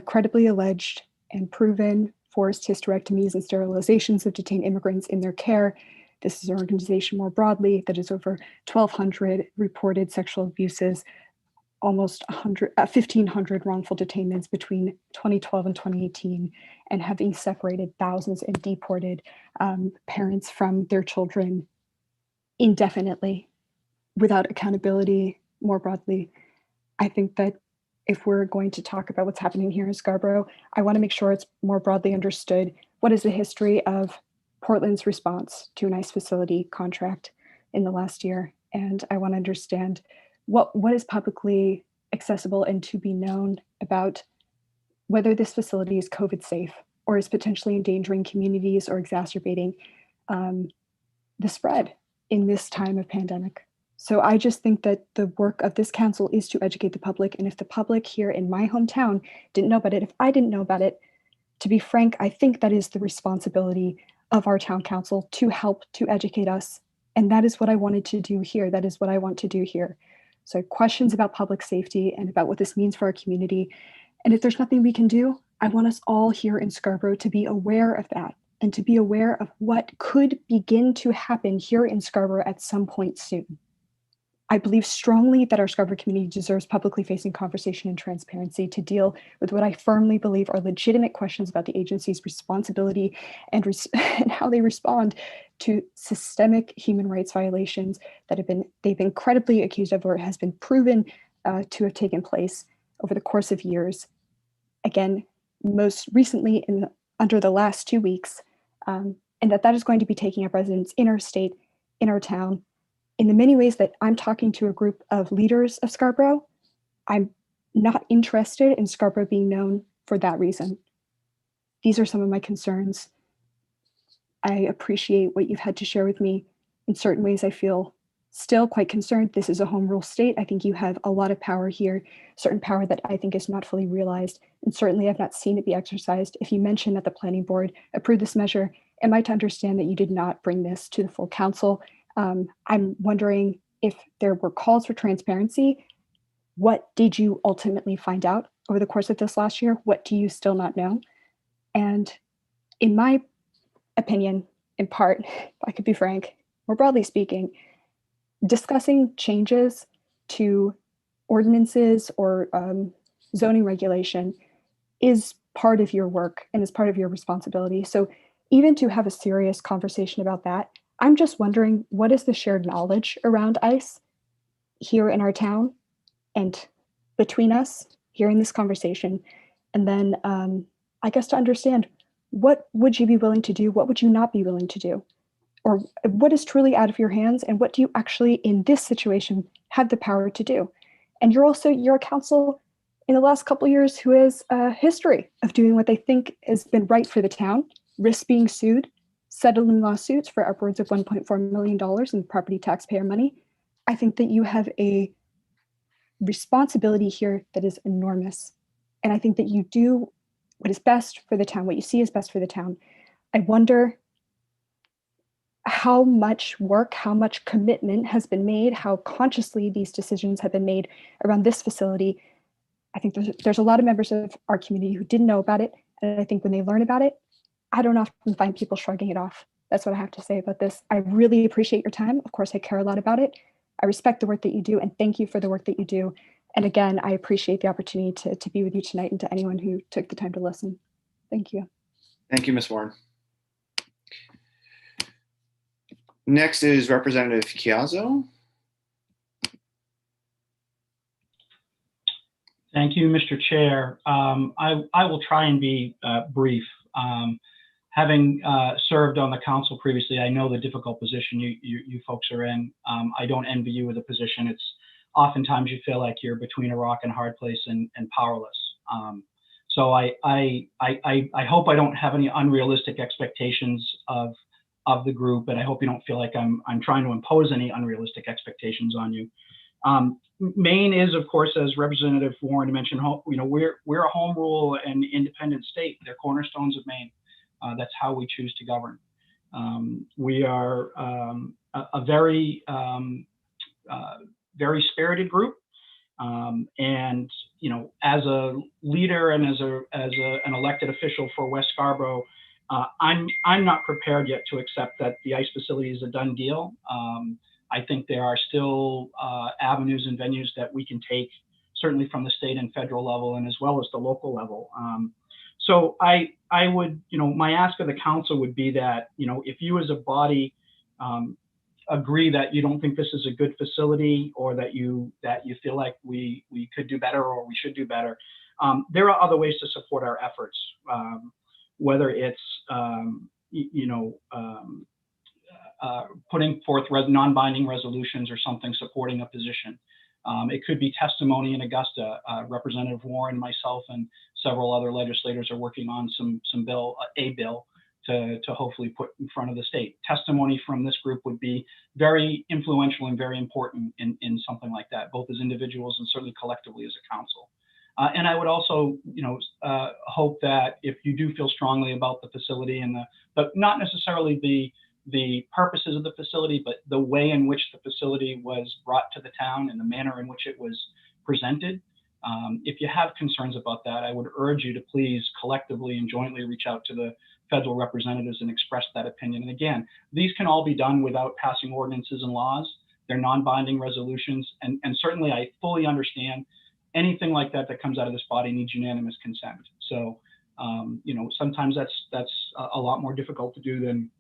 S11: credibly alleged and proven forced hysterectomies and sterilizations of detained immigrants in their care. This is an organization more broadly that is over 1,200 reported sexual abuses, almost 1,500 wrongful detainments between 2012 and 2018, and having separated thousands and deported parents from their children indefinitely without accountability more broadly. I think that if we're going to talk about what's happening here in Scarborough, I want to make sure it's more broadly understood. What is the history of Portland's response to an ICE facility contract in the last year? And I want to understand what is publicly accessible and to be known about whether this facility is COVID safe or is potentially endangering communities or exacerbating the spread in this time of pandemic. So I just think that the work of this council is to educate the public. And if the public here in my hometown didn't know about it, if I didn't know about it, to be frank, I think that is the responsibility of our town council to help to educate us. And that is what I wanted to do here. That is what I want to do here. So questions about public safety and about what this means for our community. And if there's nothing we can do, I want us all here in Scarborough to be aware of that and to be aware of what could begin to happen here in Scarborough at some point soon. I believe strongly that our Scarborough community deserves publicly facing conversation and transparency to deal with what I firmly believe are legitimate questions about the agency's responsibility and how they respond to systemic human rights violations that they've been credibly accused of, or it has been proven to have taken place over the course of years. Again, most recently under the last 2 weeks, and that is going to be taking up residence in our state, in our town. In the many ways that I'm talking to a group of leaders of Scarborough, I'm not interested in Scarborough being known for that reason. These are some of my concerns. I appreciate what you've had to share with me. In certain ways, I feel still quite concerned. This is a home rule state. I think you have a lot of power here, certain power that I think is not fully realized. And certainly I've not seen it be exercised. If you mention that the planning board approved this measure, am I to understand that you did not bring this to the full council? I'm wondering if there were calls for transparency. What did you ultimately find out over the course of this last year? What do you still not know? And in my opinion, in part, if I could be frank, more broadly speaking, discussing changes to ordinances or zoning regulation is part of your work and is part of your responsibility. So even to have a serious conversation about that, I'm just wondering, what is the shared knowledge around ICE here in our town and between us here in this conversation? And then I guess to understand, what would you be willing to do? What would you not be willing to do? Or what is truly out of your hands? And what do you actually, in this situation, have the power to do? And you're a council in the last couple of years who has a history of doing what they think has been right for the town, risk being sued, settling lawsuits for upwards of $1.4 million in property taxpayer money. I think that you have a responsibility here that is enormous. And I think that you do what is best for the town, what you see is best for the town. I wonder how much work, how much commitment has been made, how consciously these decisions have been made around this facility. I think there's a lot of members of our community who didn't know about it. And I think when they learn about it, I don't often find people shrugging it off. That's what I have to say about this. I really appreciate your time. Of course, I care a lot about it. I respect the work that you do, and thank you for the work that you do. And again, I appreciate the opportunity to be with you tonight and to anyone who took the time to listen. Thank you.
S1: Thank you, Ms. Warren. Next is Representative Chiazzo.
S12: Thank you, Mr. Chair. I will try and be brief. Having served on the council previously, I know the difficult position you folks are in. I don't envy you with the position. It's oftentimes you feel like you're between a rock and hard place and powerless. So I hope I don't have any unrealistic expectations of the group, and I hope you don't feel like I'm trying to impose any unrealistic expectations on you. Maine is, of course, as Representative Warren mentioned, we're a home rule and independent state. They're cornerstones of Maine. That's how we choose to govern. We are a very, very spirited group, and as a leader and as an elected official for West Scarborough, I'm not prepared yet to accept that the ICE facility is a done deal. I think there are still avenues and venues that we can take certainly from the state and federal level, and as well as the local level. So I would, my ask of the council would be that, if you as a body agree that you don't think this is a good facility, or that you feel like we could do better, or we should do better, there are other ways to support our efforts, whether it's putting forth non-binding resolutions or something supporting a position. It could be testimony in Augusta. Representative Warren, myself, and several other legislators are working on a bill to hopefully put in front of the state. Testimony from this group would be very influential and very important in something like that, both as individuals and certainly collectively as a council. And I would also, hope that if you do feel strongly about the facility and but not necessarily the purposes of the facility, but the way in which the facility was brought to the town and the manner in which it was presented. If you have concerns about that, I would urge you to please collectively and jointly reach out to the federal representatives and express that opinion. And again, these can all be done without passing ordinances and laws. They're non-binding resolutions. And certainly I fully understand anything like that comes out of this body needs unanimous consent. So, sometimes that's a lot more difficult to do than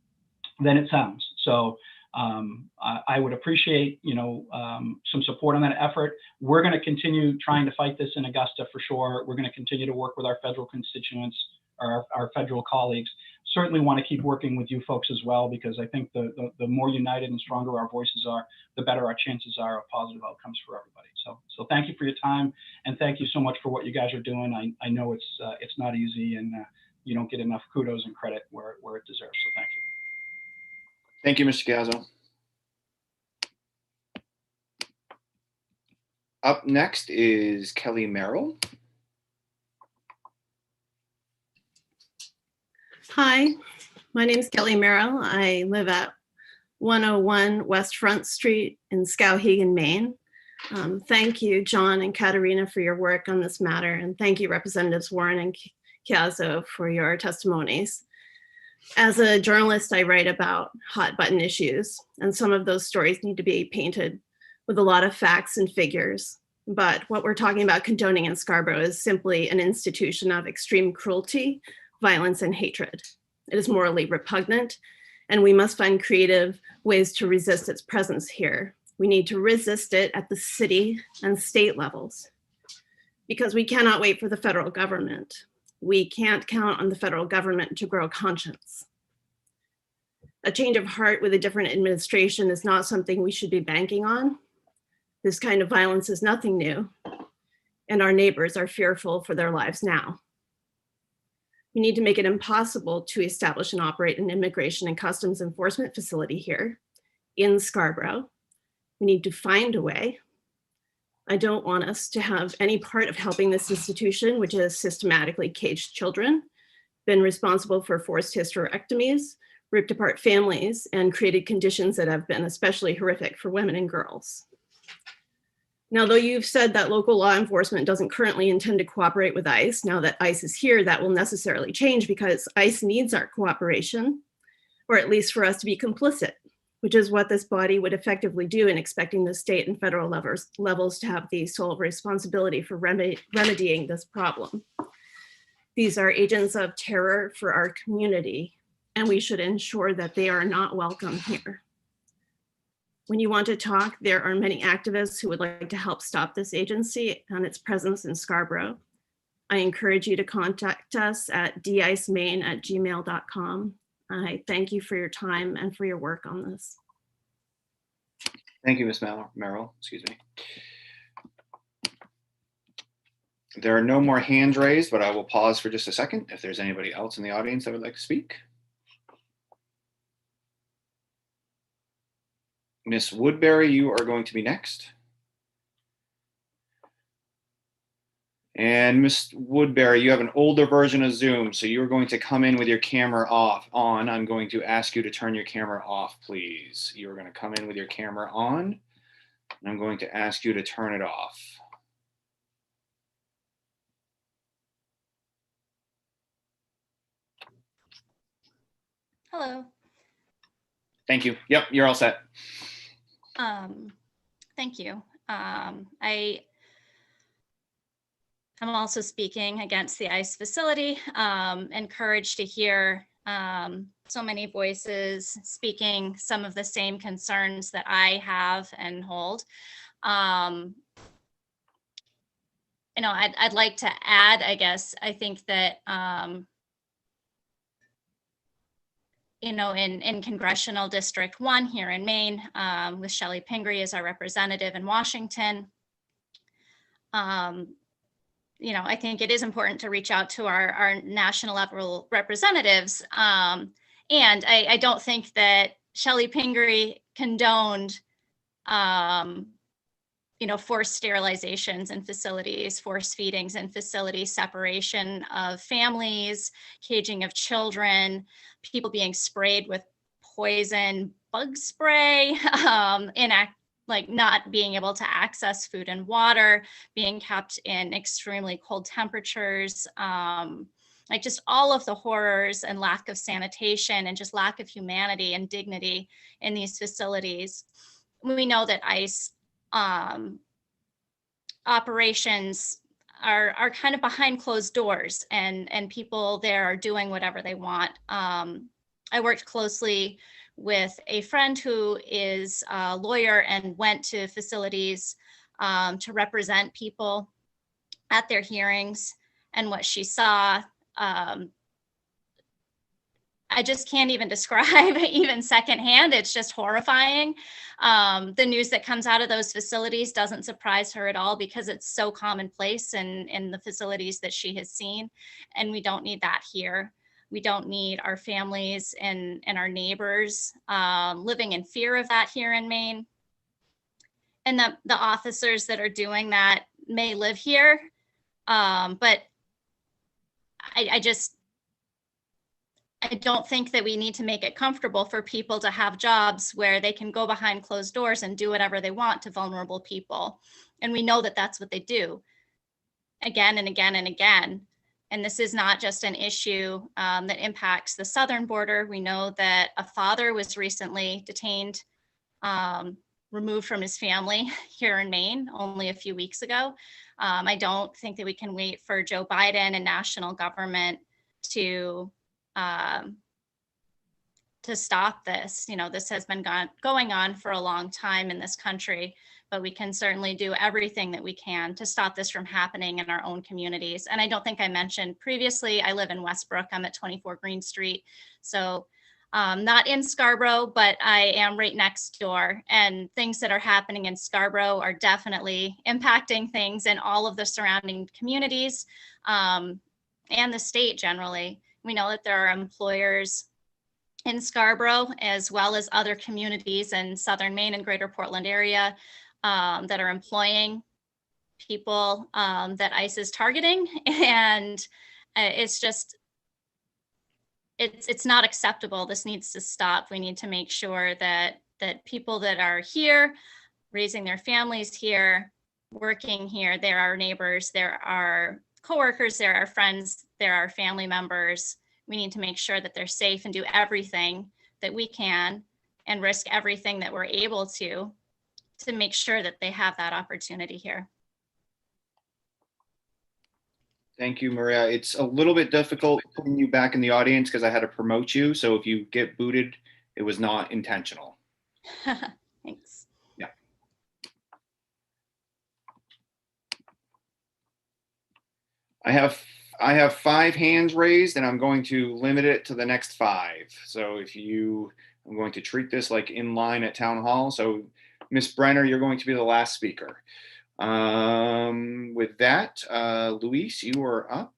S12: it sounds. So I would appreciate, some support on that effort. We're going to continue trying to fight this in Augusta for sure. We're going to continue to work with our federal constituents, our federal colleagues. Certainly want to keep working with you folks as well, because I think the more united and stronger our voices are, the better our chances are of positive outcomes for everybody. So thank you for your time, and thank you so much for what you guys are doing. I know it's not easy, and you don't get enough kudos and credit where it deserves. So thank you.
S1: Thank you, Mr. Gazzo. Up next is Kelly Merrill.
S13: Hi, my name is Kelly Merrill. I live at 101 West Front Street in Skowhegan, Maine. Thank you, John and Katerina, for your work on this matter. And thank you, Representatives Warren and Chiazzo, for your testimonies. As a journalist, I write about hot button issues, and some of those stories need to be painted with a lot of facts and figures. But what we're talking about condoning in Scarborough is simply an institution of extreme cruelty, violence, and hatred. It is morally repugnant, and we must find creative ways to resist its presence here. We need to resist it at the city and state levels, because we cannot wait for the federal government. We can't count on the federal government to grow conscience. A change of heart with a different administration is not something we should be banking on. This kind of violence is nothing new, and our neighbors are fearful for their lives now. We need to make it impossible to establish and operate an immigration and customs enforcement facility here in Scarborough. We need to find a way. I don't want us to have any part of helping this institution, which has systematically caged children, been responsible for forced hysterectomies, ripped apart families, and created conditions that have been especially horrific for women and girls. Now, though you've said that local law enforcement doesn't currently intend to cooperate with ICE, now that ICE is here, that will necessarily change, because ICE needs our cooperation, or at least for us to be complicit, which is what this body would effectively do in expecting the state and federal levels to have the sole responsibility for remedying this problem. These are agents of terror for our community, and we should ensure that they are not welcome here. When you want to talk, there are many activists who would like to help stop this agency and its presence in Scarborough. I encourage you to contact us at dicemaine@gmail.com. I thank you for your time and for your work on this.
S1: Thank you, Ms. Merrill. Excuse me. There are no more hands raised, but I will pause for just a second if there's anybody else in the audience that would like to speak. Ms. Woodbury, you are going to be next. And Ms. Woodbury, you have an older version of Zoom, so you're going to come in with your camera on. I'm going to ask you to turn your camera off, please. You're going to come in with your camera on, and I'm going to ask you to turn it off.
S14: Hello.
S1: Thank you. Yep, you're all set.
S14: Thank you. I'm also speaking against the ICE facility. Encouraged to hear so many voices speaking some of the same concerns that I have and hold. You know, I'd like to add, I guess, I think that, you know, in Congressional District 1 here in Maine, with Shelley Pingree as our representative in Washington, you know, I think it is important to reach out to our national level representatives. And I don't think that Shelley Pingree condoned, you know, forced sterilizations in facilities, forced feedings in facilities, separation of families, caging of children, people being sprayed with poison bug spray, like not being able to access food and water, being kept in extremely cold temperatures, like just all of the horrors and lack of sanitation and just lack of humanity and dignity in these facilities. We know that ICE operations are kind of behind closed doors, and people there are doing whatever they want. I worked closely with a friend who is a lawyer and went to facilities to represent people at their hearings, and what she saw, I just can't even describe even secondhand. It's just horrifying. The news that comes out of those facilities doesn't surprise her at all because it's so commonplace in the facilities that she has seen. And we don't need that here. We don't need our families and our neighbors living in fear of that here in Maine. And the officers that are doing that may live here, but I don't think that we need to make it comfortable for people to have jobs where they can go behind closed doors and do whatever they want to vulnerable people. And we know that that's what they do again and again and again. And this is not just an issue that impacts the southern border. We know that a father was recently detained, removed from his family here in Maine only a few weeks ago. I don't think that we can wait for Joe Biden and national government to stop this. You know, this has been going on for a long time in this country, but we can certainly do everything that we can to stop this from happening in our own communities. And I don't think I mentioned previously, I live in Westbrook. I'm at 24 Green Street. So not in Scarborough, but I am right next door. And things that are happening in Scarborough are definitely impacting things in all of the surrounding communities and the state generally. We know that there are employers in Scarborough as well as other communities in southern Maine and greater Portland area that are employing people that ICE is targeting. And it's just, it's not acceptable. This needs to stop. We need to make sure that people that are here, raising their families here, working here, they're our neighbors, they're our coworkers, they're our friends, they're our family members. We need to make sure that they're safe and do everything that we can and risk everything that we're able to make sure that they have that opportunity here.
S1: Thank you, Maria. It's a little bit difficult putting you back in the audience because I had to promote you. So if you get booted, it was not intentional.
S14: Thanks.
S1: Yeah. I have 5 hands raised and I'm going to limit it to the next 5. So I'm going to treat this like in line at town hall. So Ms. Brenner, you're going to be the last speaker. With that, Luis, you are up.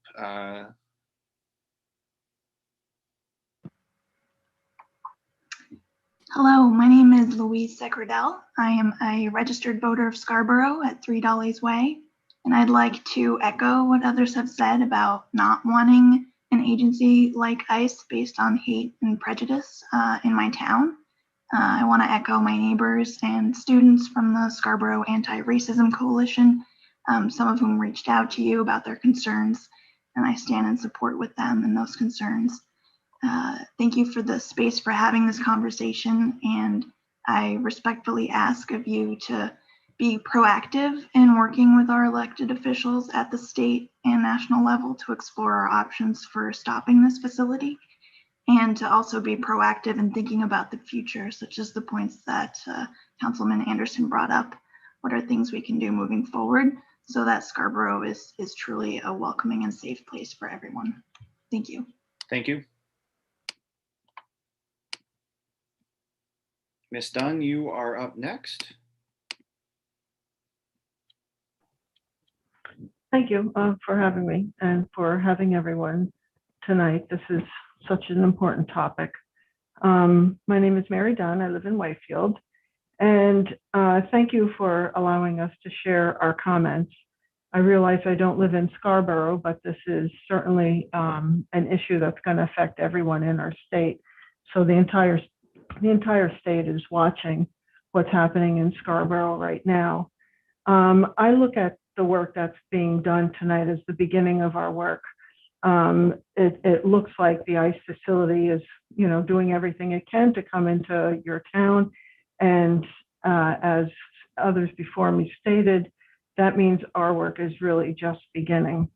S15: Hello, my name is Louise Secredel. I am a registered voter of Scarborough at 3 Dolly's Way, and I'd like to echo what others have said about not wanting an agency like ICE based on hate and prejudice in my town. I want to echo my neighbors and students from the Scarborough Anti-Racism Coalition, some of whom reached out to you about their concerns, and I stand in support with them in those concerns. Thank you for the space for having this conversation, and I respectfully ask of you to be proactive in working with our elected officials at the state and national level to explore our options for stopping this facility, and to also be proactive in thinking about the future, such as the points that Councilman Anderson brought up. What are things we can do moving forward so that Scarborough is truly a welcoming and safe place for everyone? Thank you.
S1: Thank you. Ms. Dunn, you are up next.
S16: Thank you for having me and for having everyone tonight. This is such an important topic. My name is Mary Dunn. I live in Whitefield. And thank you for allowing us to share our comments. I realize I don't live in Scarborough, but this is certainly an issue that's going to affect everyone in our state. So the entire state is watching what's happening in Scarborough right now. I look at the work that's being done tonight as the beginning of our work. It looks like the ICE facility is, doing everything it can to come into your town. And as others before me stated, that means our work is really just beginning.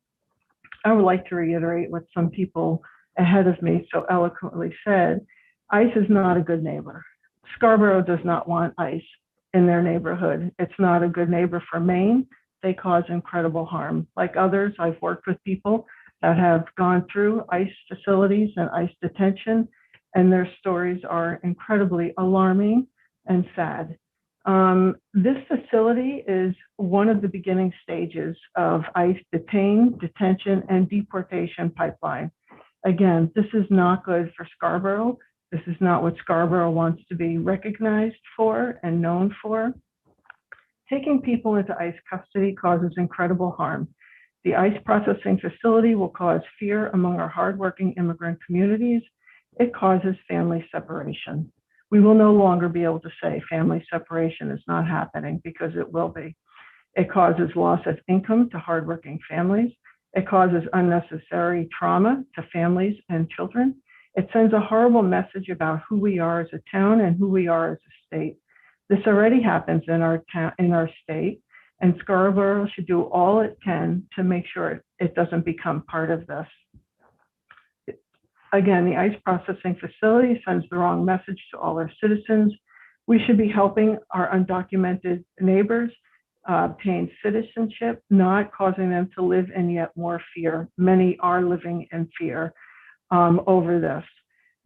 S16: I would like to reiterate what some people ahead of me so eloquently said. ICE is not a good neighbor. Scarborough does not want ICE in their neighborhood. It's not a good neighbor for Maine. They cause incredible harm. Like others, I've worked with people that have gone through ICE facilities and ICE detention, and their stories are incredibly alarming and sad. This facility is one of the beginning stages of ICE detention, and deportation pipeline. Again, this is not good for Scarborough. This is not what Scarborough wants to be recognized for and known for. Taking people into ICE custody causes incredible harm. The ICE processing facility will cause fear among our hardworking immigrant communities. It causes family separation. We will no longer be able to say family separation is not happening, because it will be. It causes loss of income to hardworking families. It causes unnecessary trauma to families and children. It sends a horrible message about who we are as a town and who we are as a state. This already happens in our town, in our state, and Scarborough should do all it can to make sure it doesn't become part of this. Again, the ICE processing facility sends the wrong message to all our citizens. We should be helping our undocumented neighbors obtain citizenship, not causing them to live in yet more fear. Many are living in fear over this.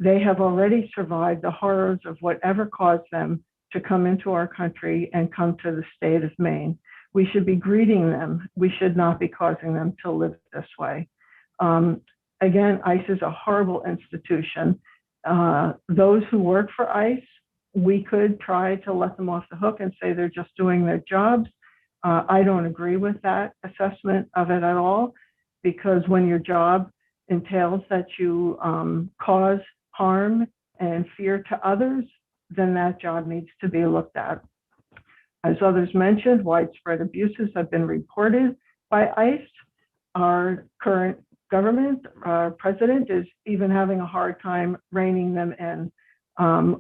S16: They have already survived the horrors of whatever caused them to come into our country and come to the state of Maine. We should be greeting them. We should not be causing them to live this way. Again, ICE is a horrible institution. Those who work for ICE, we could try to let them off the hook and say they're just doing their jobs. I don't agree with that assessment of it at all, because when your job entails that you cause harm and fear to others, then that job needs to be looked at. As others mentioned, widespread abuses have been reported by ICE. Our current government, our president, is even having a hard time reining them in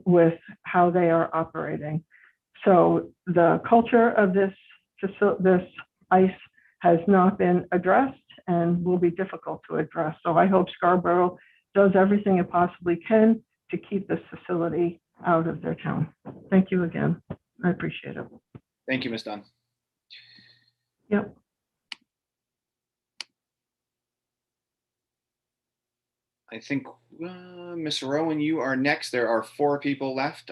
S16: with how they are operating. So the culture of this ICE has not been addressed and will be difficult to address. So I hope Scarborough does everything it possibly can to keep this facility out of their town. Thank you again. I appreciate it.
S1: Thank you, Ms. Dunn.
S16: Yep.
S1: I think, Ms. Rowan, you are next. There are 4 people left.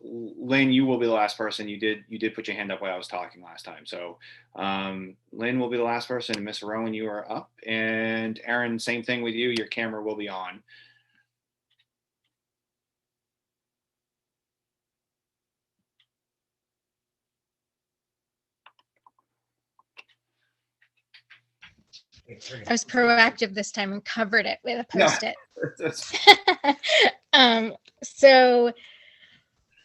S1: Lynn, you will be the last person. You did put your hand up while I was talking last time. So Lynn will be the last person. And Ms. Rowan, you are up. And Aaron, same thing with you. Your camera will be on.
S17: I was proactive this time and covered it with a Post-it. So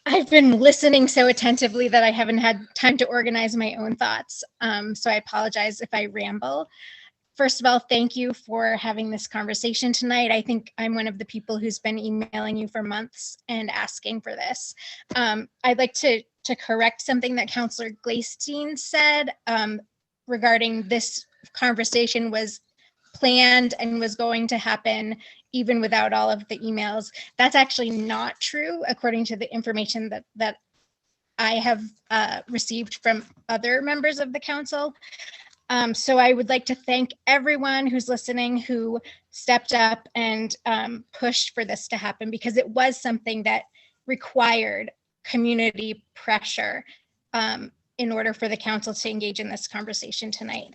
S17: I've been listening so attentively that I haven't had time to organize my own thoughts. So I apologize if I ramble. First of all, thank you for having this conversation tonight. I think I'm one of the people who's been emailing you for months and asking for this. I'd like to to correct something that Councillor Glastein said regarding this conversation was planned and was going to happen even without all of the emails. That's actually not true, according to the information that I have received from other members of the council. So I would like to thank everyone who's listening who stepped up and pushed for this to happen, because it was something that required community pressure in order for the council to engage in this conversation tonight.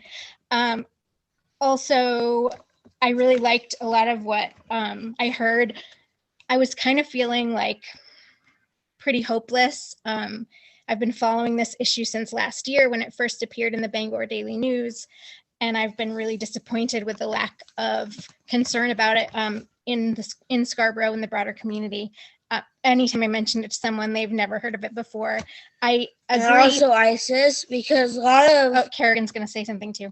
S17: Also, I really liked a lot of what I heard. I was kind of feeling like pretty hopeless. I've been following this issue since last year when it first appeared in the Bangor Daily News, and I've been really disappointed with the lack of concern about it in Scarborough and the broader community. Anytime I mentioned it to someone, they've never heard of it before. I agree.
S18: And also ISIS, because a lot of...
S17: Oh, Kerrigan's going to say something too.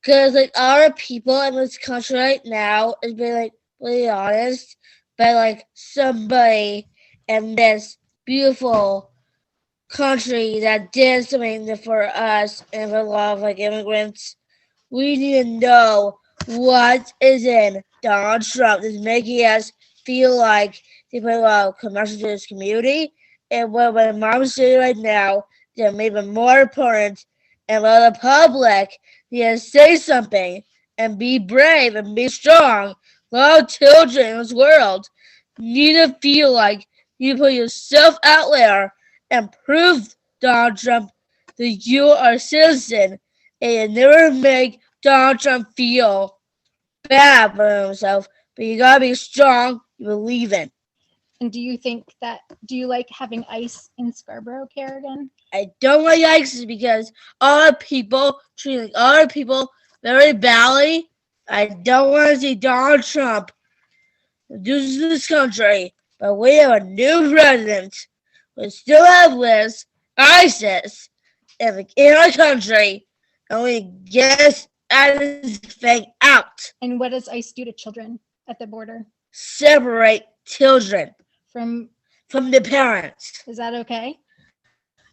S18: Because like our people in this country right now is being like really honest, but like somebody in this beautiful country that did something for us and for a lot of like immigrants, we need to know what is in Donald Trump that's making us feel like they put a lot of commercial to this community, and what my mom's doing right now, they're even more important, and let the public need to say something and be brave and be strong. A lot of children in this world need to feel like you put yourself out there and prove Donald Trump that you are a citizen, and you never make Donald Trump feel bad about himself, but you gotta be strong, you believe in.
S17: And do you like having ICE in Scarborough, Kerrigan?
S18: I don't like ICE because other people treat other people very badly. I don't want to see Donald Trump do this country, but we have a new president. We still have Liz, ISIS, in our country, and we get this thing out.
S17: And what does ICE do to children at the border?
S18: Separate children
S17: from
S18: the parents.
S17: Is that okay?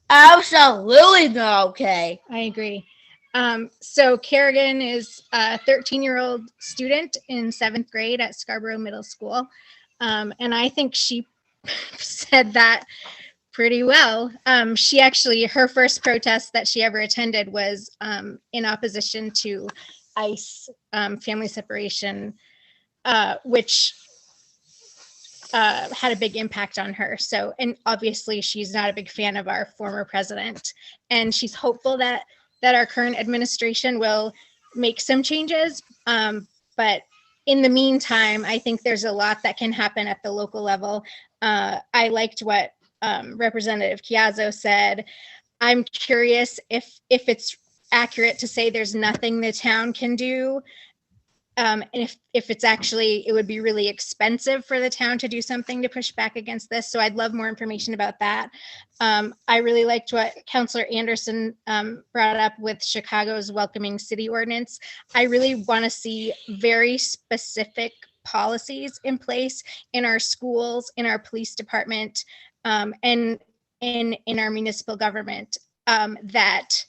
S18: Absolutely not okay.
S17: I agree. So Kerrigan is a 13-year-old student in 7th grade at Scarborough Middle School. And I think she said that pretty well. Her first protest that she ever attended was in opposition to ICE family separation, which had a big impact on her. So, and obviously she's not a big fan of our former president, and she's hopeful that our current administration will make some changes. But in the meantime, I think there's a lot that can happen at the local level. I liked what Representative Chiazzo said. I'm curious if it's accurate to say there's nothing the town can do. And if it's actually, it would be really expensive for the town to do something to push back against this. So I'd love more information about that. I really liked what Councillor Anderson brought up with Chicago's welcoming city ordinance. I really want to see very specific policies in place in our schools, in our police department, and in our municipal government that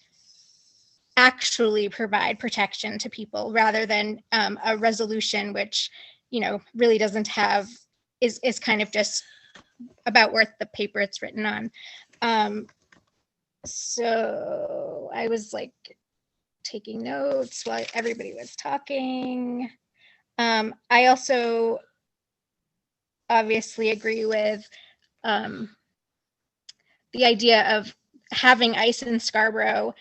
S17: actually provide protection to people, rather than a resolution which, really doesn't have, is kind of just about worth the paper it's written on. So I was like taking notes while everybody was talking. I also obviously agree with the idea of having ICE in Scarborough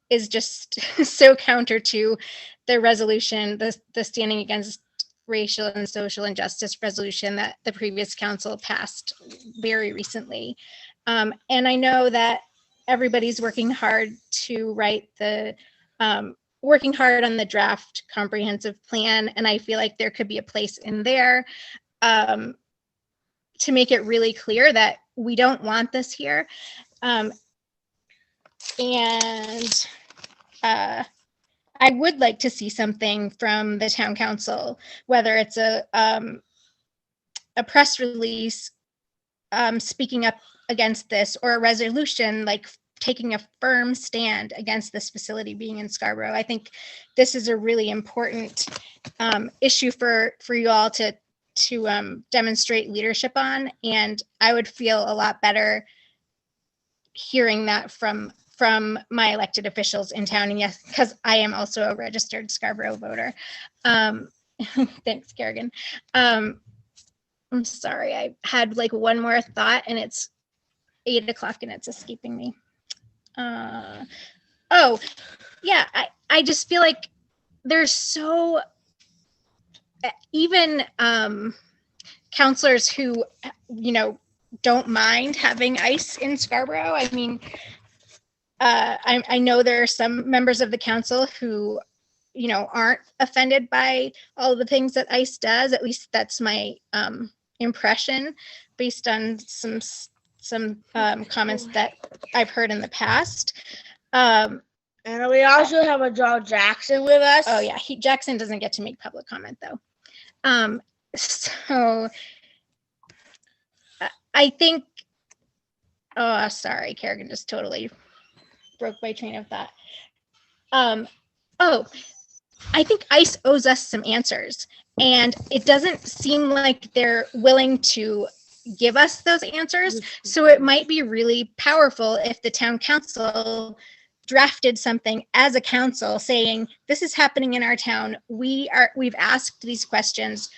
S17: is just so counter to the resolution, the Standing Against Racial and Social Injustice resolution that the previous council passed very recently. And I know that everybody's working hard to write working hard on the draft comprehensive plan. And I feel like there could be a place in there to make it really clear that we don't want this here. And I would like to see something from the town council, whether it's a press release speaking up against this, or a resolution like taking a firm stand against this facility being in Scarborough. I think this is a really important issue for you all to demonstrate leadership on, and I would feel a lot better hearing that from my elected officials in town. And yes, because I am also a registered Scarborough voter. Thanks, Kerrigan. I'm sorry, I had like one more thought and it's 8 o'clock and it's escaping me. Oh, yeah, I just feel like there's so, even counselors who, you know, don't mind having ICE in Scarborough. I mean, I know there are some members of the council who, you know, aren't offended by all of the things that ICE does. At least that's my impression based on some comments that I've heard in the past.
S18: And we also have a John Jackson with us.
S17: Oh yeah, Jackson doesn't get to make public comment though. So I think, oh, sorry, Kerrigan just totally broke my train of thought. Oh, I think ICE owes us some answers, and it doesn't seem like they're willing to give us those answers. So it might be really powerful if the town council drafted something as a council saying, this is happening in our town. We've asked these questions.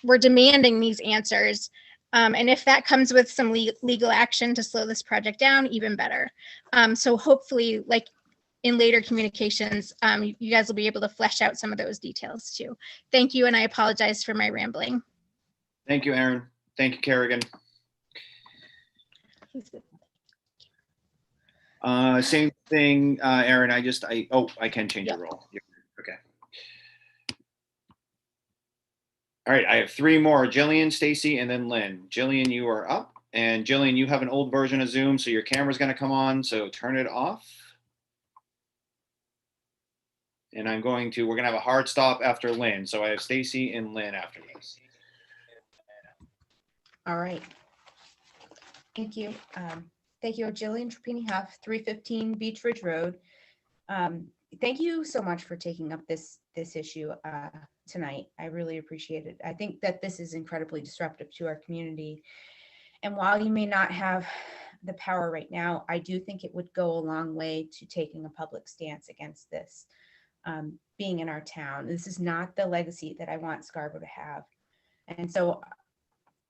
S17: We're demanding these answers. And if that comes with some legal action to slow this project down, even better. So hopefully, like in later communications, you guys will be able to flesh out some of those details too. Thank you, and I apologize for my rambling.
S1: Thank you, Aaron. Thank you, Kerrigan. Same thing, Aaron. I can change your role. Okay. All right, I have 3 more, Jillian, Stacy, and then Lynn. Jillian, you are up. And Jillian, you have an old version of Zoom, so your camera's gonna come on, so turn it off. And we're gonna have a hard stop after Lynn. So I have Stacy and Lynn after this.
S19: All right. Thank you. Thank you, Jillian Trapani Huff, 315 Beach Ridge Road. Thank you so much for taking up this issue tonight. I really appreciate it. I think that this is incredibly disruptive to our community. And while you may not have the power right now, I do think it would go a long way to taking a public stance against this being in our town. This is not the legacy that I want Scarborough to have. And so,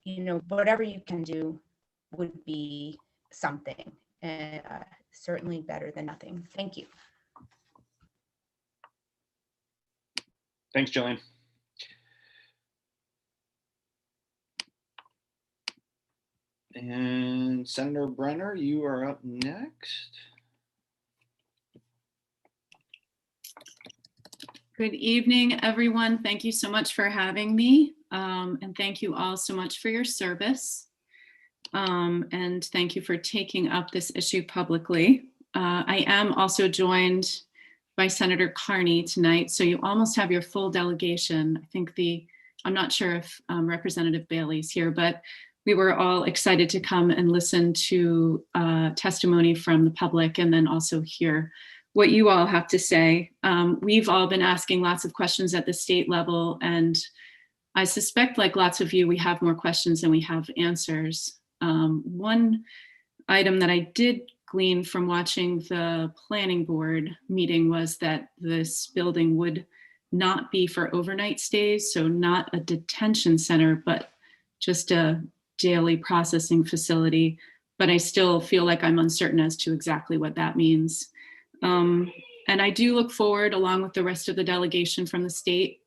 S19: you know, whatever you can do would be something, and certainly better than nothing. Thank you.
S1: Thanks, Jillian. And Senator Brenner, you are up next.
S20: Good evening, everyone. Thank you so much for having me. And thank you all so much for your service. And thank you for taking up this issue publicly. I am also joined by Senator Carney tonight, so you almost have your full delegation. I think I'm not sure if Representative Bailey's here, but we were all excited to come and listen to testimony from the public and then also hear what you all have to say. We've all been asking lots of questions at the state level, and I suspect, like lots of you, we have more questions than we have answers. One item that I did glean from watching the planning board meeting was that this building would not be for overnight stays, so not a detention center, but just a daily processing facility. But I still feel like I'm uncertain as to exactly what that means. And I do look forward, along with the rest of the delegation from the state,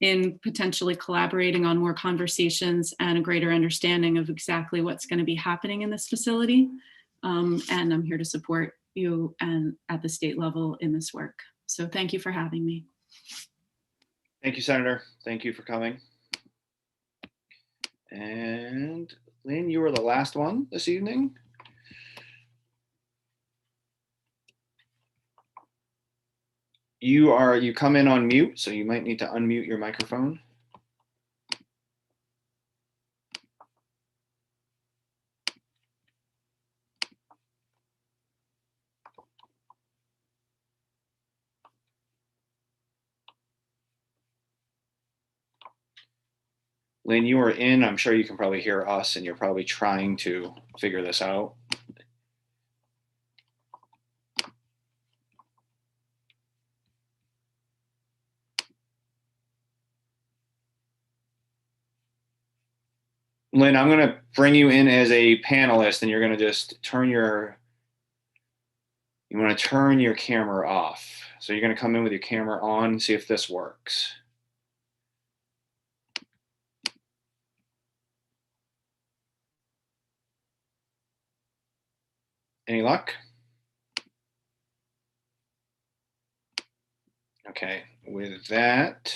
S20: in potentially collaborating on more conversations and a greater understanding of exactly what's going to be happening in this facility. And I'm here to support you and at the state level in this work. So thank you for having me.
S1: Thank you, Senator. Thank you for coming. And Lynn, you were the last one this evening. You come in on mute, so you might need to unmute your microphone. Lynn, you are in. I'm sure you can probably hear us and you're probably trying to figure this out. Lynn, I'm going to bring you in as a panelist and you're going to just you want to turn your camera off. So you're going to come in with your camera on, see if this works. Any luck? Okay, with that,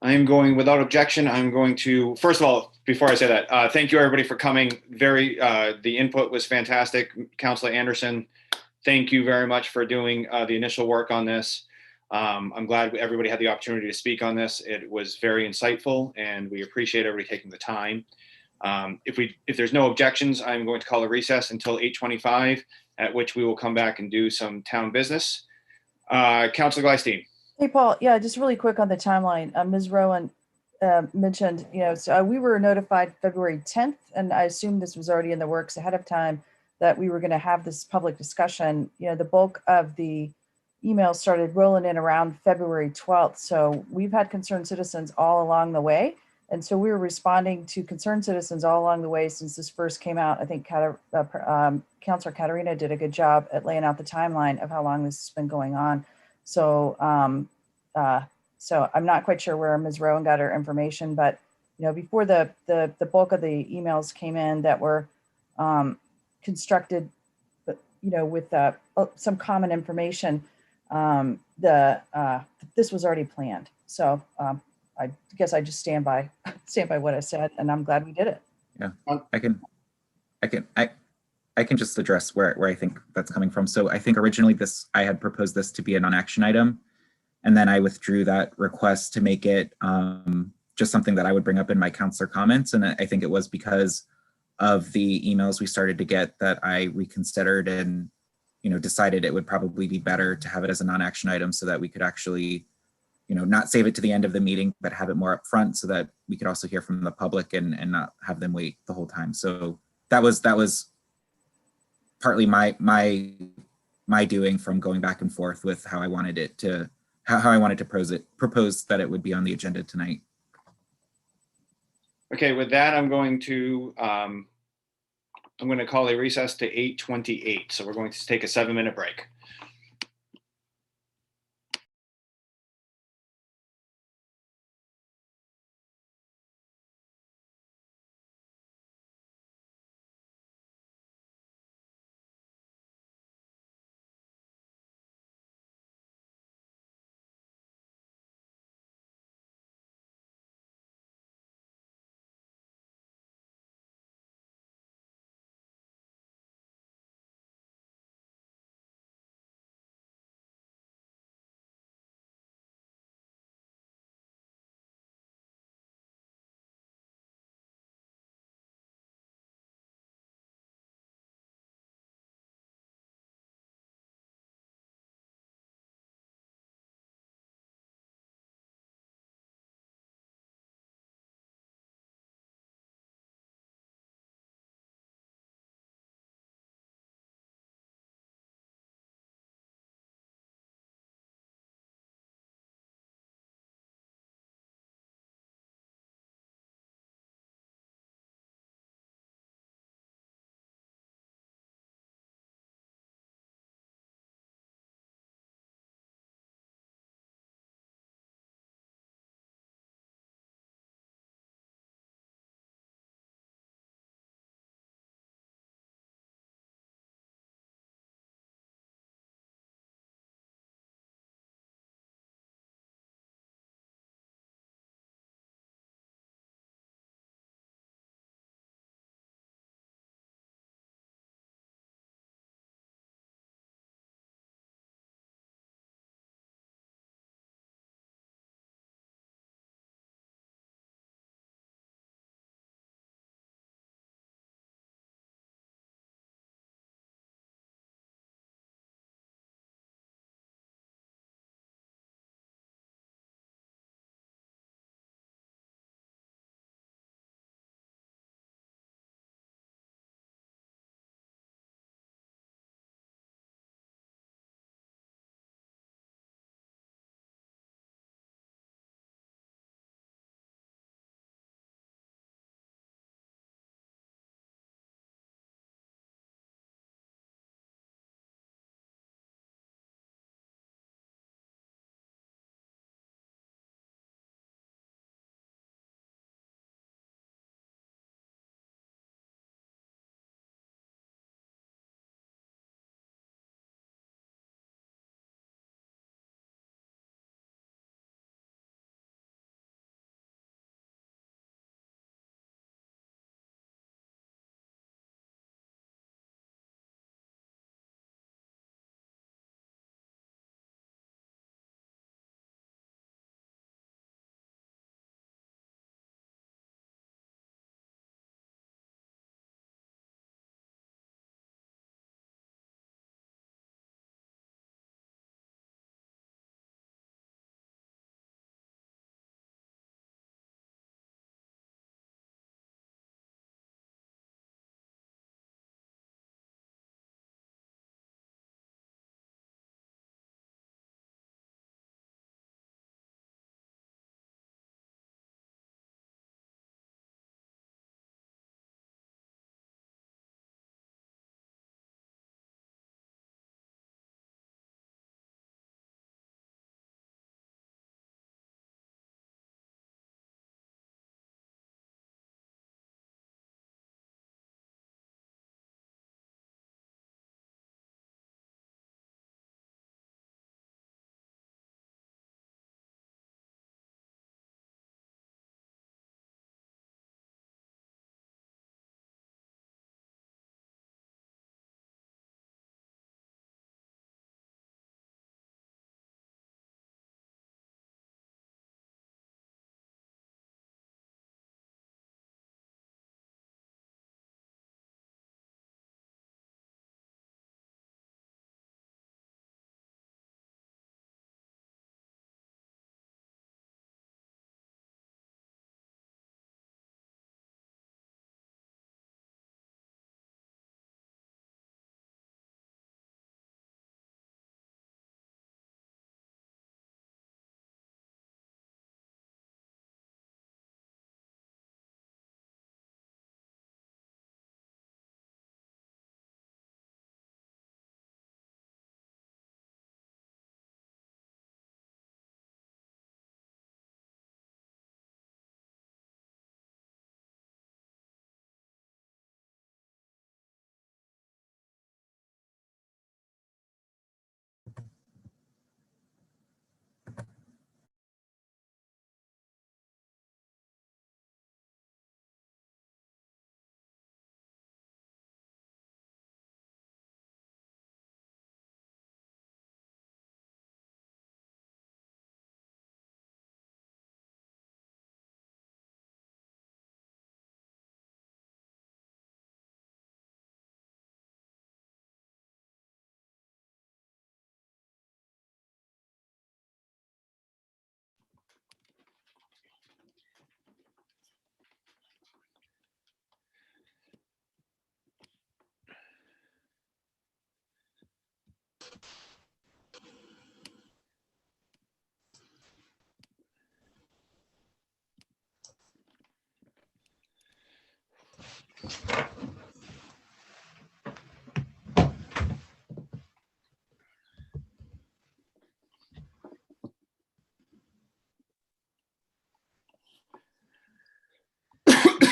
S1: I'm going, without objection, I'm going to, first of all, before I say that, thank you everybody for coming. The input was fantastic. Councilor Anderson, thank you very much for doing the initial work on this. I'm glad everybody had the opportunity to speak on this. It was very insightful and we appreciate everybody taking the time. If there's no objections, I'm going to call a recess until 8:25, at which we will come back and do some town business. Councilor Gleisten.
S6: Hey, Paul. Yeah, just really quick on the timeline. Ms. Rowan mentioned, so we were notified February 10th, and I assume this was already in the works ahead of time that we were going to have this public discussion. The bulk of the emails started rolling in around February 12th. So we've had concerned citizens all along the way. And so we were responding to concerned citizens all along the way since this first came out. I think Councilor Katarina did a good job at laying out the timeline of how long this has been going on. So, so I'm not quite sure where Ms. Rowan got her information, but before the bulk of the emails came in that were constructed, with some common information, this was already planned. So I guess I just stand by what I said, and I'm glad we did it.
S5: Yeah, I can just address where I think that's coming from. So I think originally I had proposed this to be a non-action item, and then I withdrew that request to make it just something that I would bring up in my counselor comments. And I think it was because of the emails we started to get that I reconsidered and decided it would probably be better to have it as a non-action item so that we could actually not save it to the end of the meeting, but have it more up front so that we could also hear from the public and not have them wait the whole time. So that was partly my doing from going back and forth with how I wanted it to, how I wanted to propose that it would be on the agenda tonight.
S1: Okay, with that, I'm going to call a recess to 8:28. So we're going to take a 7-minute break.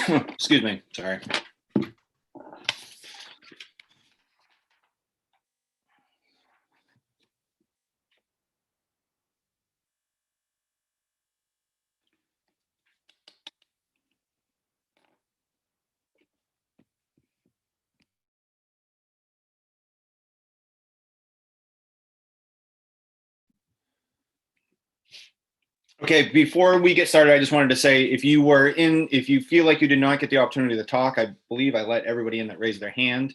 S1: Excuse me, sorry. Okay, before we get started, I just wanted to say, if you feel like you did not get the opportunity to talk, I believe I let everybody in that raised their hand.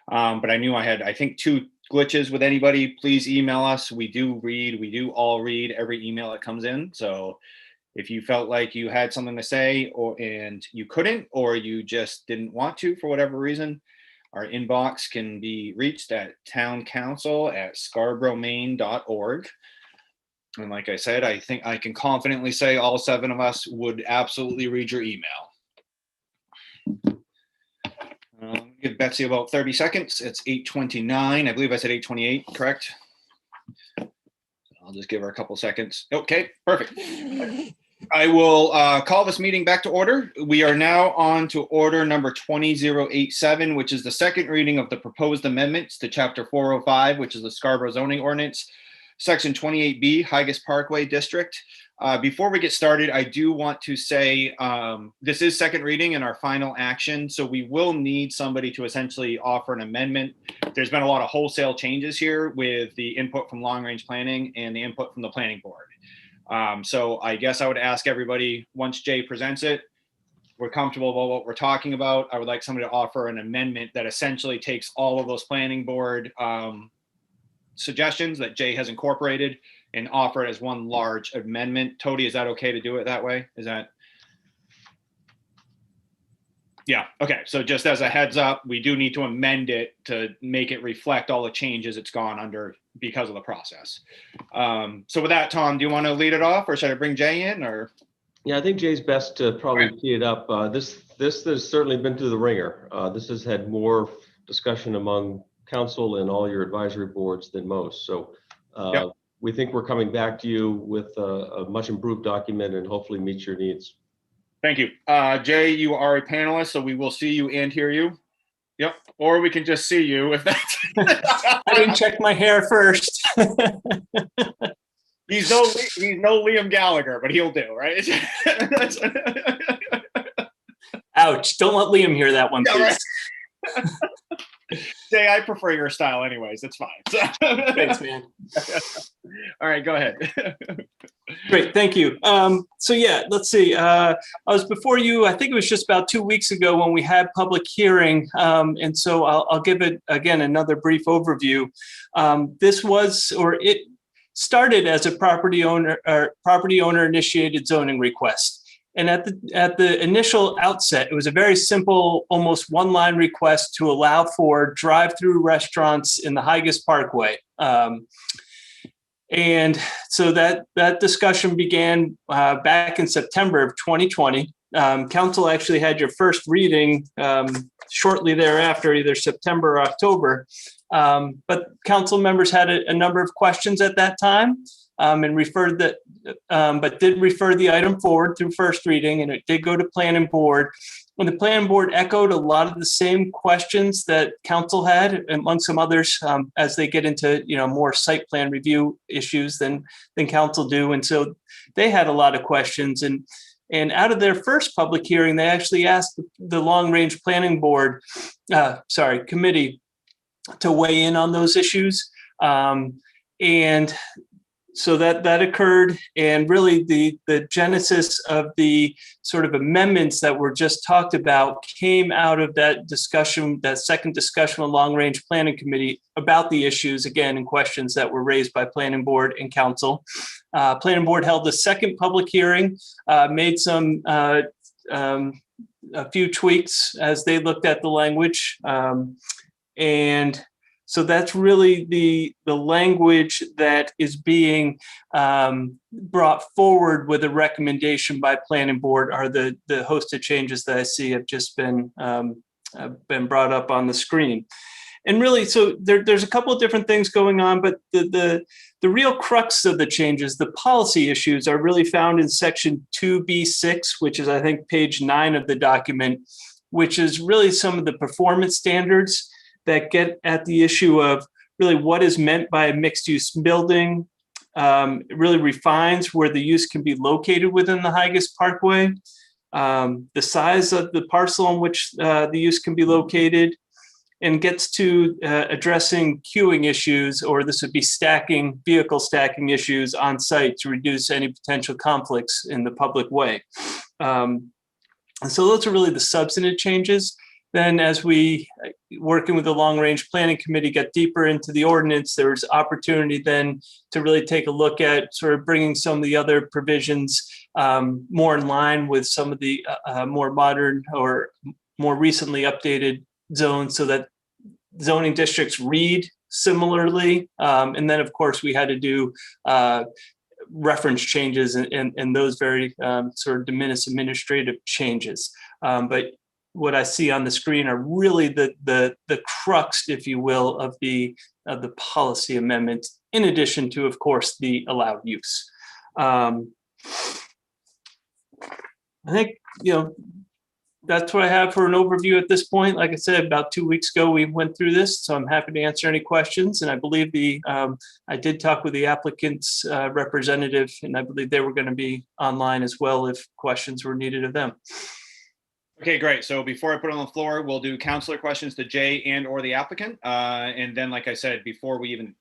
S1: But I knew I had, I think, 2 glitches with anybody. Please email us. We do all read every email that comes in. So if you felt like you had something to say and you couldn't, or you just didn't want to for whatever reason, our inbox can be reached at towncouncil@scarboroughmaine.org. And like I said, I think I can confidently say all 7 of us would absolutely read your email. Give Betsy about 30 seconds. It's 8:29. I believe I said 8:28, correct? I'll just give her a couple seconds. Okay, perfect. I will call this meeting back to order. We are now on to order number 20087, which is the second reading of the proposed amendments to Chapter 405, which is the Scarborough zoning ordinance, Section 28B, Hygges Parkway District. Before we get started, I do want to say this is second reading and our final action, so we will need somebody to essentially offer an amendment. There's been a lot of wholesale changes here with the input from long range planning and the input from the planning board. So I guess I would ask everybody, once Jay presents it, we're comfortable about what we're talking about. I would like somebody to offer an amendment that essentially takes all of those planning board suggestions that Jay has incorporated and offer it as one large amendment. Tody, is that okay to do it that way? Is that? Yeah, okay. So just as a heads up, we do need to amend it to make it reflect all the changes it's gone under because of the process. So with that, Tom, do you want to lead it off, or should I bring Jay in, or?
S7: Yeah, I think Jay's best to probably tee it up. This has certainly been through the ringer. This has had more discussion among council and all your advisory boards than most. So
S1: Yep.
S7: We think we're coming back to you with a much improved document and hopefully meets your needs.
S1: Thank you. Jay, you are a panelist, so we will see you and hear you. Yep. Or we can just see you if that's.
S21: I didn't check my hair first.
S1: He's no Liam Gallagher, but he'll do, right?
S21: Ouch. Don't let Liam hear that one, please.
S1: Yeah, right. Jay, I prefer your style anyways. It's fine. So.
S21: Thanks, man.
S1: All right, go ahead.
S21: Great, thank you. So yeah, let's see. I was before you, I think it was just about 2 weeks ago when we had public hearing. And so I'll give it again, another brief overview. It started as a property owner initiated zoning request. And at the initial outset, it was a very simple, almost one-line request to allow for drive-through restaurants in the Hygges Parkway. And so that discussion began back in September of 2020. Council actually had your first reading shortly thereafter, either September or October. But council members had a number of questions at that time. And did refer the item forward through first reading, and it did go to planning board. And the planning board echoed a lot of the same questions that council had, among some others, as they get into more site plan review issues than council do. And so they had a lot of questions. And out of their first public hearing, they actually asked the long range planning board, committee, to weigh in on those issues. And so that occurred, and really the genesis of the sort of amendments that were just talked about came out of that discussion, that second discussion with Long Range Planning Committee about the issues, again, and questions that were raised by Planning Board and Council. Planning Board held the second public hearing, made a few tweaks as they looked at the language, and so that's really the language that is being brought forward with a recommendation by planning board are the host of changes that I see have just been brought up on the screen. And really, so there's a couple of different things going on, but the real crux of the changes, the policy issues, are really found in section 2B6, which is, I think, page 9 of the document, which is really some of the performance standards that get at the issue of really what is meant by a mixed-use building. It really refines where the use can be located within the Higas Parkway, the size of the parcel on which the use can be located, and gets to addressing queuing issues, or this would be vehicle stacking issues on site to reduce any potential conflicts in the public way. And so those are really the substantive changes. Then as we, working with the Long Range Planning Committee, get deeper into the ordinance, there's opportunity then to really take a look at sort of bringing some of the other provisions more in line with some of the more modern or more recently updated zones so that zoning districts read similarly. And then, of course, we had to do reference changes and those very sort of de minimis administrative changes. But what I see on the screen are really the crux, if you will, of the policy amendments, in addition to, of course, the allowed use. I think, that's what I have for an overview at this point. Like I said, about 2 weeks ago, we went through this, so I'm happy to answer any questions. And I believe I did talk with the applicant's representative, and I believe they were going to be online as well if questions were needed of them.
S1: Okay, great. So before I put it on the floor, we'll do counselor questions to Jay and or the applicant. And then, like I said,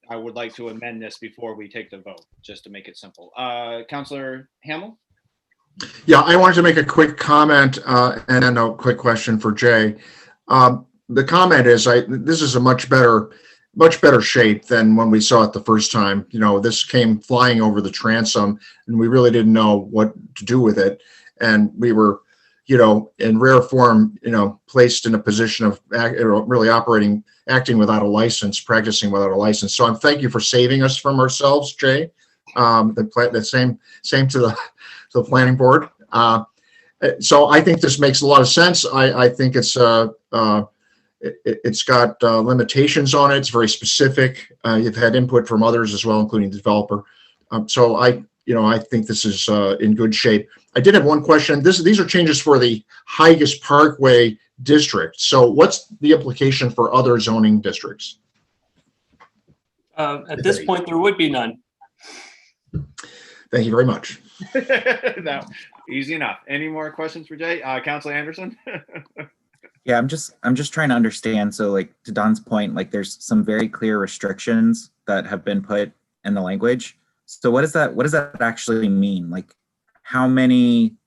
S1: I would like to amend this before we take the vote, just to make it simple. Counselor Hamel?
S3: Yeah, I wanted to make a quick comment and then a quick question for Jay. The comment is, this is a much better shape than when we saw it the first time. This came flying over the transom, and we really didn't know what to do with it. And we were, in rare form, placed in a position of really acting without a license, practicing without a license. So thank you for saving us from ourselves, Jay. The same to the planning board. So I think this makes a lot of sense. I think it's got limitations on it. It's very specific. You've had input from others as well, including the developer. So I think this is in good shape. I did have one question. These are changes for the Higas Parkway district. So what's the implication for other zoning districts?
S21: At this point, there would be none.
S3: Thank you very much.
S1: No, easy enough. Any more questions for Jay? Councilor Anderson?
S5: Yeah, I'm just trying to understand. So like to Don's point, like there's some very clear restrictions that have been put in the language. So what does that actually mean? Like how many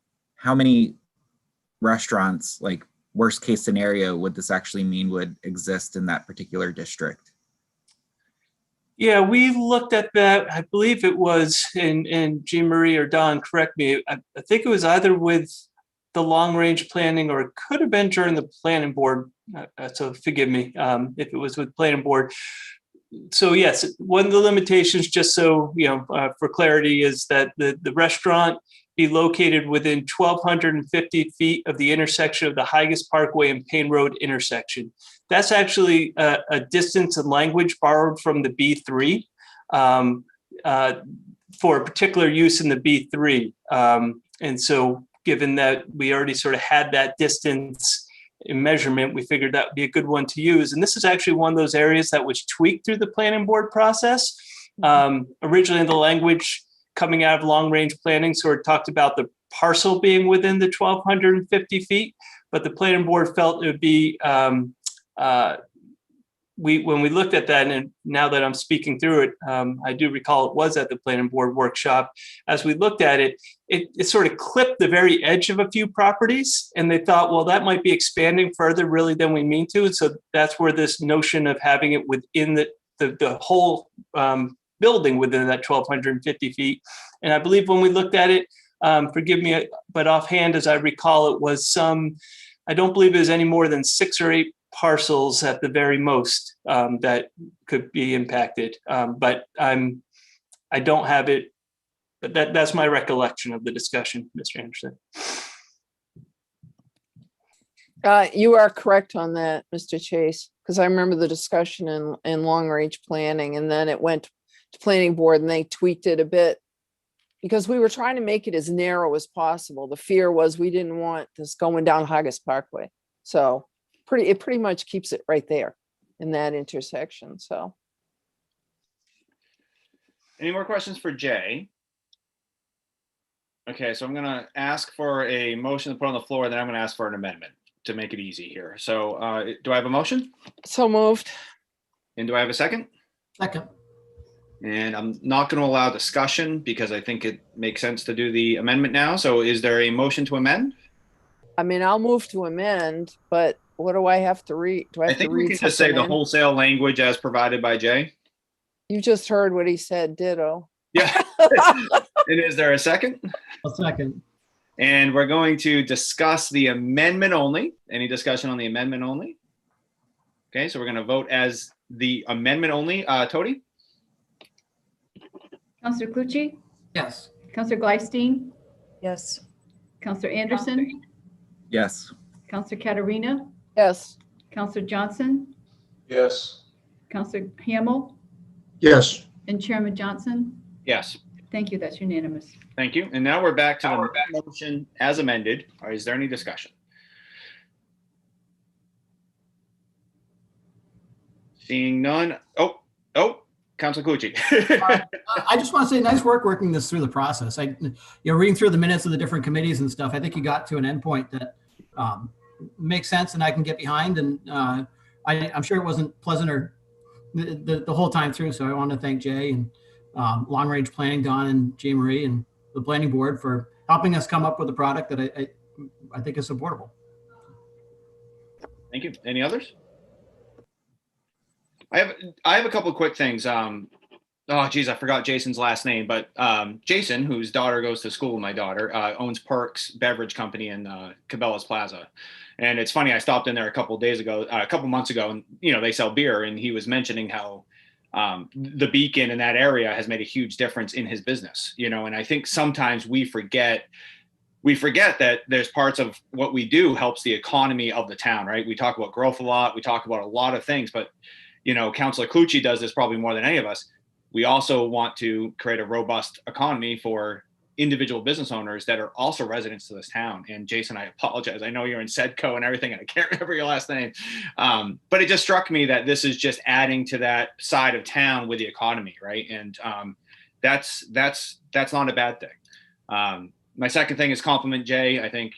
S5: restaurants, like worst case scenario, would this actually mean would exist in that particular district?
S21: Yeah, we looked at that. I believe it was in Jean Marie or Don, correct me. I think it was either with the long range planning or it could have been during the planning board. So forgive me if it was with planning board. So yes, one of the limitations, just so for clarity, is that the restaurant be located within 1,250 feet of the intersection of the Higas Parkway and Payne Road intersection. That's actually a distance and language borrowed from the B3 for a particular use in the B3. And so given that we already sort of had that distance in measurement, we figured that would be a good one to use. And this is actually one of those areas that was tweaked through the planning board process. Originally the language coming out of long range planning sort of talked about the parcel being within the 1,250 feet, but the planning board felt it would be, when we looked at that, and now that I'm speaking through it, I do recall it was at the planning board workshop. As we looked at it, it sort of clipped the very edge of a few properties, and they thought, well, that might be expanding further really than we mean to. And so that's where this notion of having it within the whole building within that 1,250 feet. And I believe when we looked at it, forgive me, but offhand, as I recall, it was I don't believe it was any more than 6 or 8 parcels at the very most that could be impacted. But I don't have it, but that's my recollection of the discussion, Mr. Anderson.
S2: You are correct on that, Mr. Chase. Because I remember the discussion in long range planning, and then it went to planning board and they tweaked it a bit. Because we were trying to make it as narrow as possible. The fear was we didn't want this going down Haggis Parkway. So it pretty much keeps it right there in that intersection, so.
S1: Any more questions for Jay? Okay, so I'm gonna ask for a motion to put on the floor, then I'm gonna ask for an amendment to make it easy here. So do I have a motion?
S2: So moved.
S1: And do I have a second?
S8: Second.
S1: And I'm not going to allow discussion because I think it makes sense to do the amendment now. So is there a motion to amend?
S2: I mean, I'll move to amend, but what do I have to read? Do I
S1: I
S2: have to
S1: think we
S2: read
S1: can just say
S2: something
S1: the
S2: in?
S1: wholesale language as provided by Jay.
S2: You just heard what he said, ditto.
S1: Yeah. And is there a second?
S8: A second.
S1: And we're going to discuss the amendment only. Any discussion on the amendment only? Okay, so we're going to vote as the amendment only. Tody?
S4: Counselor Clucci?
S8: Yes.
S4: Counselor Gleifstein?
S6: Yes.
S4: Counselor Anderson?
S5: Yes.
S4: Counselor Katarina?
S2: Yes.
S4: Counselor Johnson?
S21: Yes.
S4: Counselor Hamel?
S3: Yes.
S4: And Chairman Johnson?
S1: Yes.
S4: Thank you. That's unanimous.
S1: Thank you. And now we're back to the motion as amended. Or is there any discussion? Seeing none. Oh, Councilor Cucci.
S8: I just want to say nice work working this through the process. Reading through the minutes of the different committees and stuff, I think you got to an endpoint that makes sense and I can get behind. And I'm sure it wasn't pleasant or the whole time through. So I want to thank Jay and Long Range Planning, Don and Jean Marie and the planning board for helping us come up with a product that I think is supportable.
S1: Thank you. Any others? I have a couple of quick things. Oh geez, I forgot Jason's last name, but Jason, whose daughter goes to school with my daughter, owns Perks Beverage Company in Cabela's Plaza. And it's funny, I stopped in there a couple months ago, and they sell beer, and he was mentioning how the Beacon in that area has made a huge difference in his business. And I think sometimes we forget that there's parts of what we do helps the economy of the town, right? We talk about growth a lot, we talk about a lot of things, but Councilor Clucci does this probably more than any of us. We also want to create a robust economy for individual business owners that are also residents of this town. And Jason, I apologize. I know you're in Sedco and everything, and I can't remember your last name. But it just struck me that this is just adding to that side of town with the economy, right? And that's not a bad thing. My second thing is compliment Jay. I think,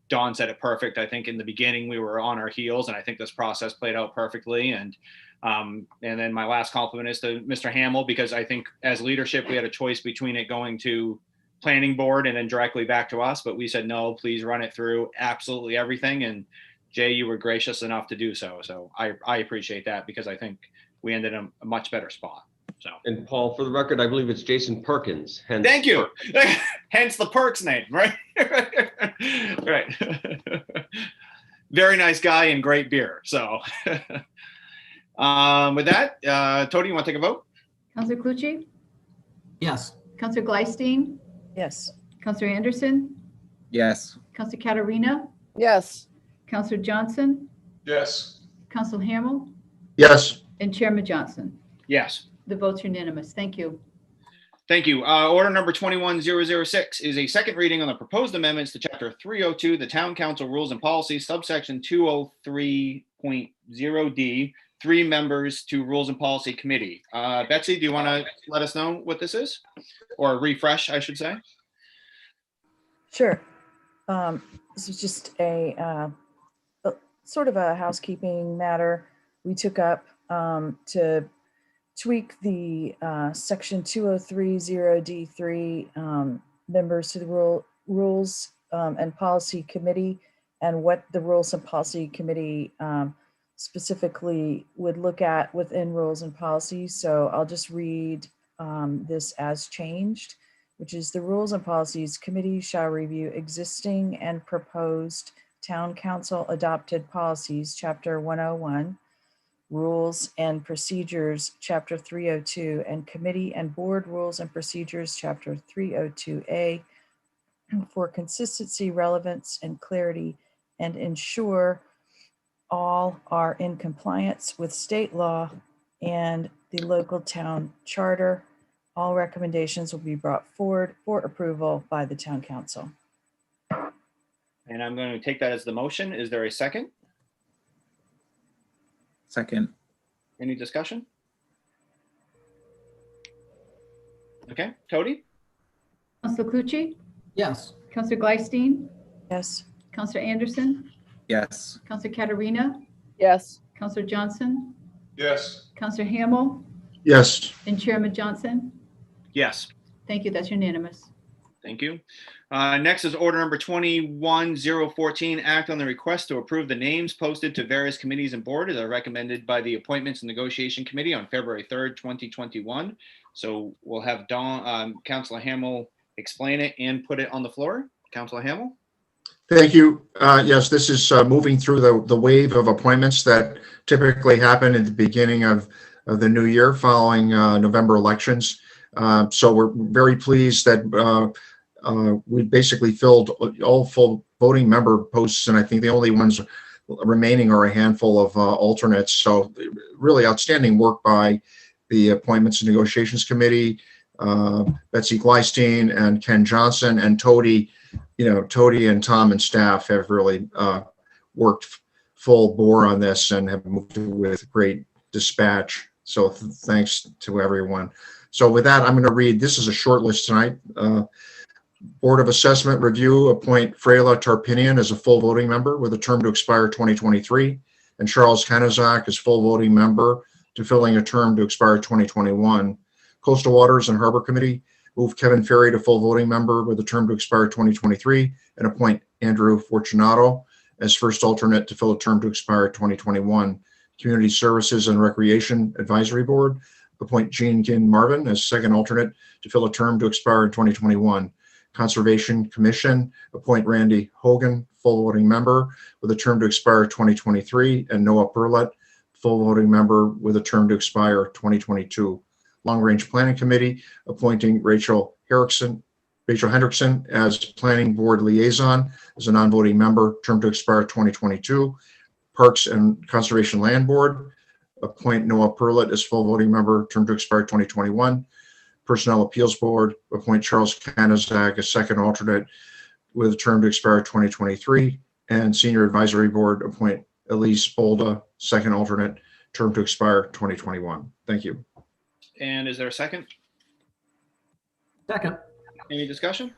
S1: Dawn said it perfect. I think in the beginning we were on our heels, and I think this process played out perfectly. And then my last compliment is to Mr. Hamel, because I think as leadership, we had a choice between it going to planning board and then directly back to us, but we said, no, please run it through absolutely everything. And Jay, you were gracious enough to do so. So I appreciate that, because I think we ended in a much better spot. So.
S7: And Paul, for the record, I believe it's Jason Perkins. Hence
S1: Thank you. Hence the Perks name, right? Right. Very nice guy and great beer. So with that, Tody, you want to take a vote?
S4: Counselor Clucci?
S8: Yes.
S4: Counselor Gleifstein?
S6: Yes.
S4: Counselor Anderson?
S5: Yes.
S4: Counselor Katarina?
S2: Yes.
S4: Counselor Johnson?
S21: Yes.
S4: Counselor Hamel?
S3: Yes.
S4: And Chairman Johnson?
S1: Yes.
S4: The vote's unanimous. Thank you.
S1: Thank you. Order number 21006 is a second reading on the proposed amendments to Chapter 302, the Town Council Rules and Policies, subsection 203.0D, 3 members to Rules and Policy Committee. Betsy, do you want to let us know what this is? Or refresh, I should say.
S6: Sure. This is just a sort of a housekeeping matter we took up to tweak the section 2030D3 members to the Rules and Policy Committee, and what the Rules and Policy Committee specifically would look at within rules and policies. So I'll just read this as changed, which is: the Rules and Policies Committee shall review existing and proposed Town Council adopted policies, Chapter 101, Rules and Procedures, Chapter 302, and Committee and Board Rules and Procedures, Chapter 302A, for consistency, relevance, and clarity, and ensure all are in compliance with state law and the local town charter. All recommendations will be brought forward for approval by the town council.
S1: And I'm going to take that as the motion. Is there a second?
S5: Second.
S1: Any discussion? Okay, Tony?
S4: Counselor Clucci?
S8: Yes.
S4: Counselor Glystein?
S6: Yes.
S4: Counselor Anderson?
S5: Yes.
S4: Counselor Katarina?
S2: Yes.
S4: Counselor Johnson?
S9: Yes.
S4: Counselor Hamel?
S3: Yes.
S4: And Chairman Johnson?
S1: Yes.
S4: Thank you. That's unanimous.
S1: Thank you. Next is order number 21014, act on the request to approve the names posted to various committees and boards as recommended by the Appointments and Negotiation Committee on February 3rd, 2021. So we'll have Councilor Hamel explain it and put it on the floor. Councilor Hamel?
S3: Thank you. Yes, this is moving through the wave of appointments that typically happen at the beginning of the new year following November elections. So we're very pleased that we basically filled all full voting member posts, and I think the only ones remaining are a handful of alternates. So really outstanding work by the Appointments and Negotiations Committee, Betsy Glystein and Ken Johnson, and Tody. Tody and Tom and staff have really worked full bore on this and have moved with great dispatch. So thanks to everyone. So with that, I'm going to read, this is a short list tonight. Board of Assessment Review, appoint Freyla Tarpinian as a full voting member with a term to expire 2023, and Charles Kanazak as full voting member to filling a term to expire 2021. Coastal Waters and Harbor Committee, move Kevin Ferry to full voting member with a term to expire 2023, and appoint Andrew Fortunato as first alternate to fill a term to expire 2021. Community Services and Recreation Advisory Board, appoint Jean Ginn Marvin as second alternate to fill a term to expire in 2021. Conservation Commission, appoint Randy Hogan, full voting member with a term to expire 2023, and Noah Perlet, full voting member with a term to expire 2022. Long Range Planning Committee, appointing Rachel Hendrickson as Planning Board Liaison as a non-voting member, term to expire 2022. Parks and Conservation Land Board, appoint Noah Perlet as full voting member, term to expire 2021. Personnel Appeals Board, appoint Charles Kanazak as second alternate with a term to expire 2023. And Senior Advisory Board, appoint Elise Bolda, second alternate, term to expire 2021. Thank you.
S1: And is there a second?
S8: Second.
S1: Any discussion?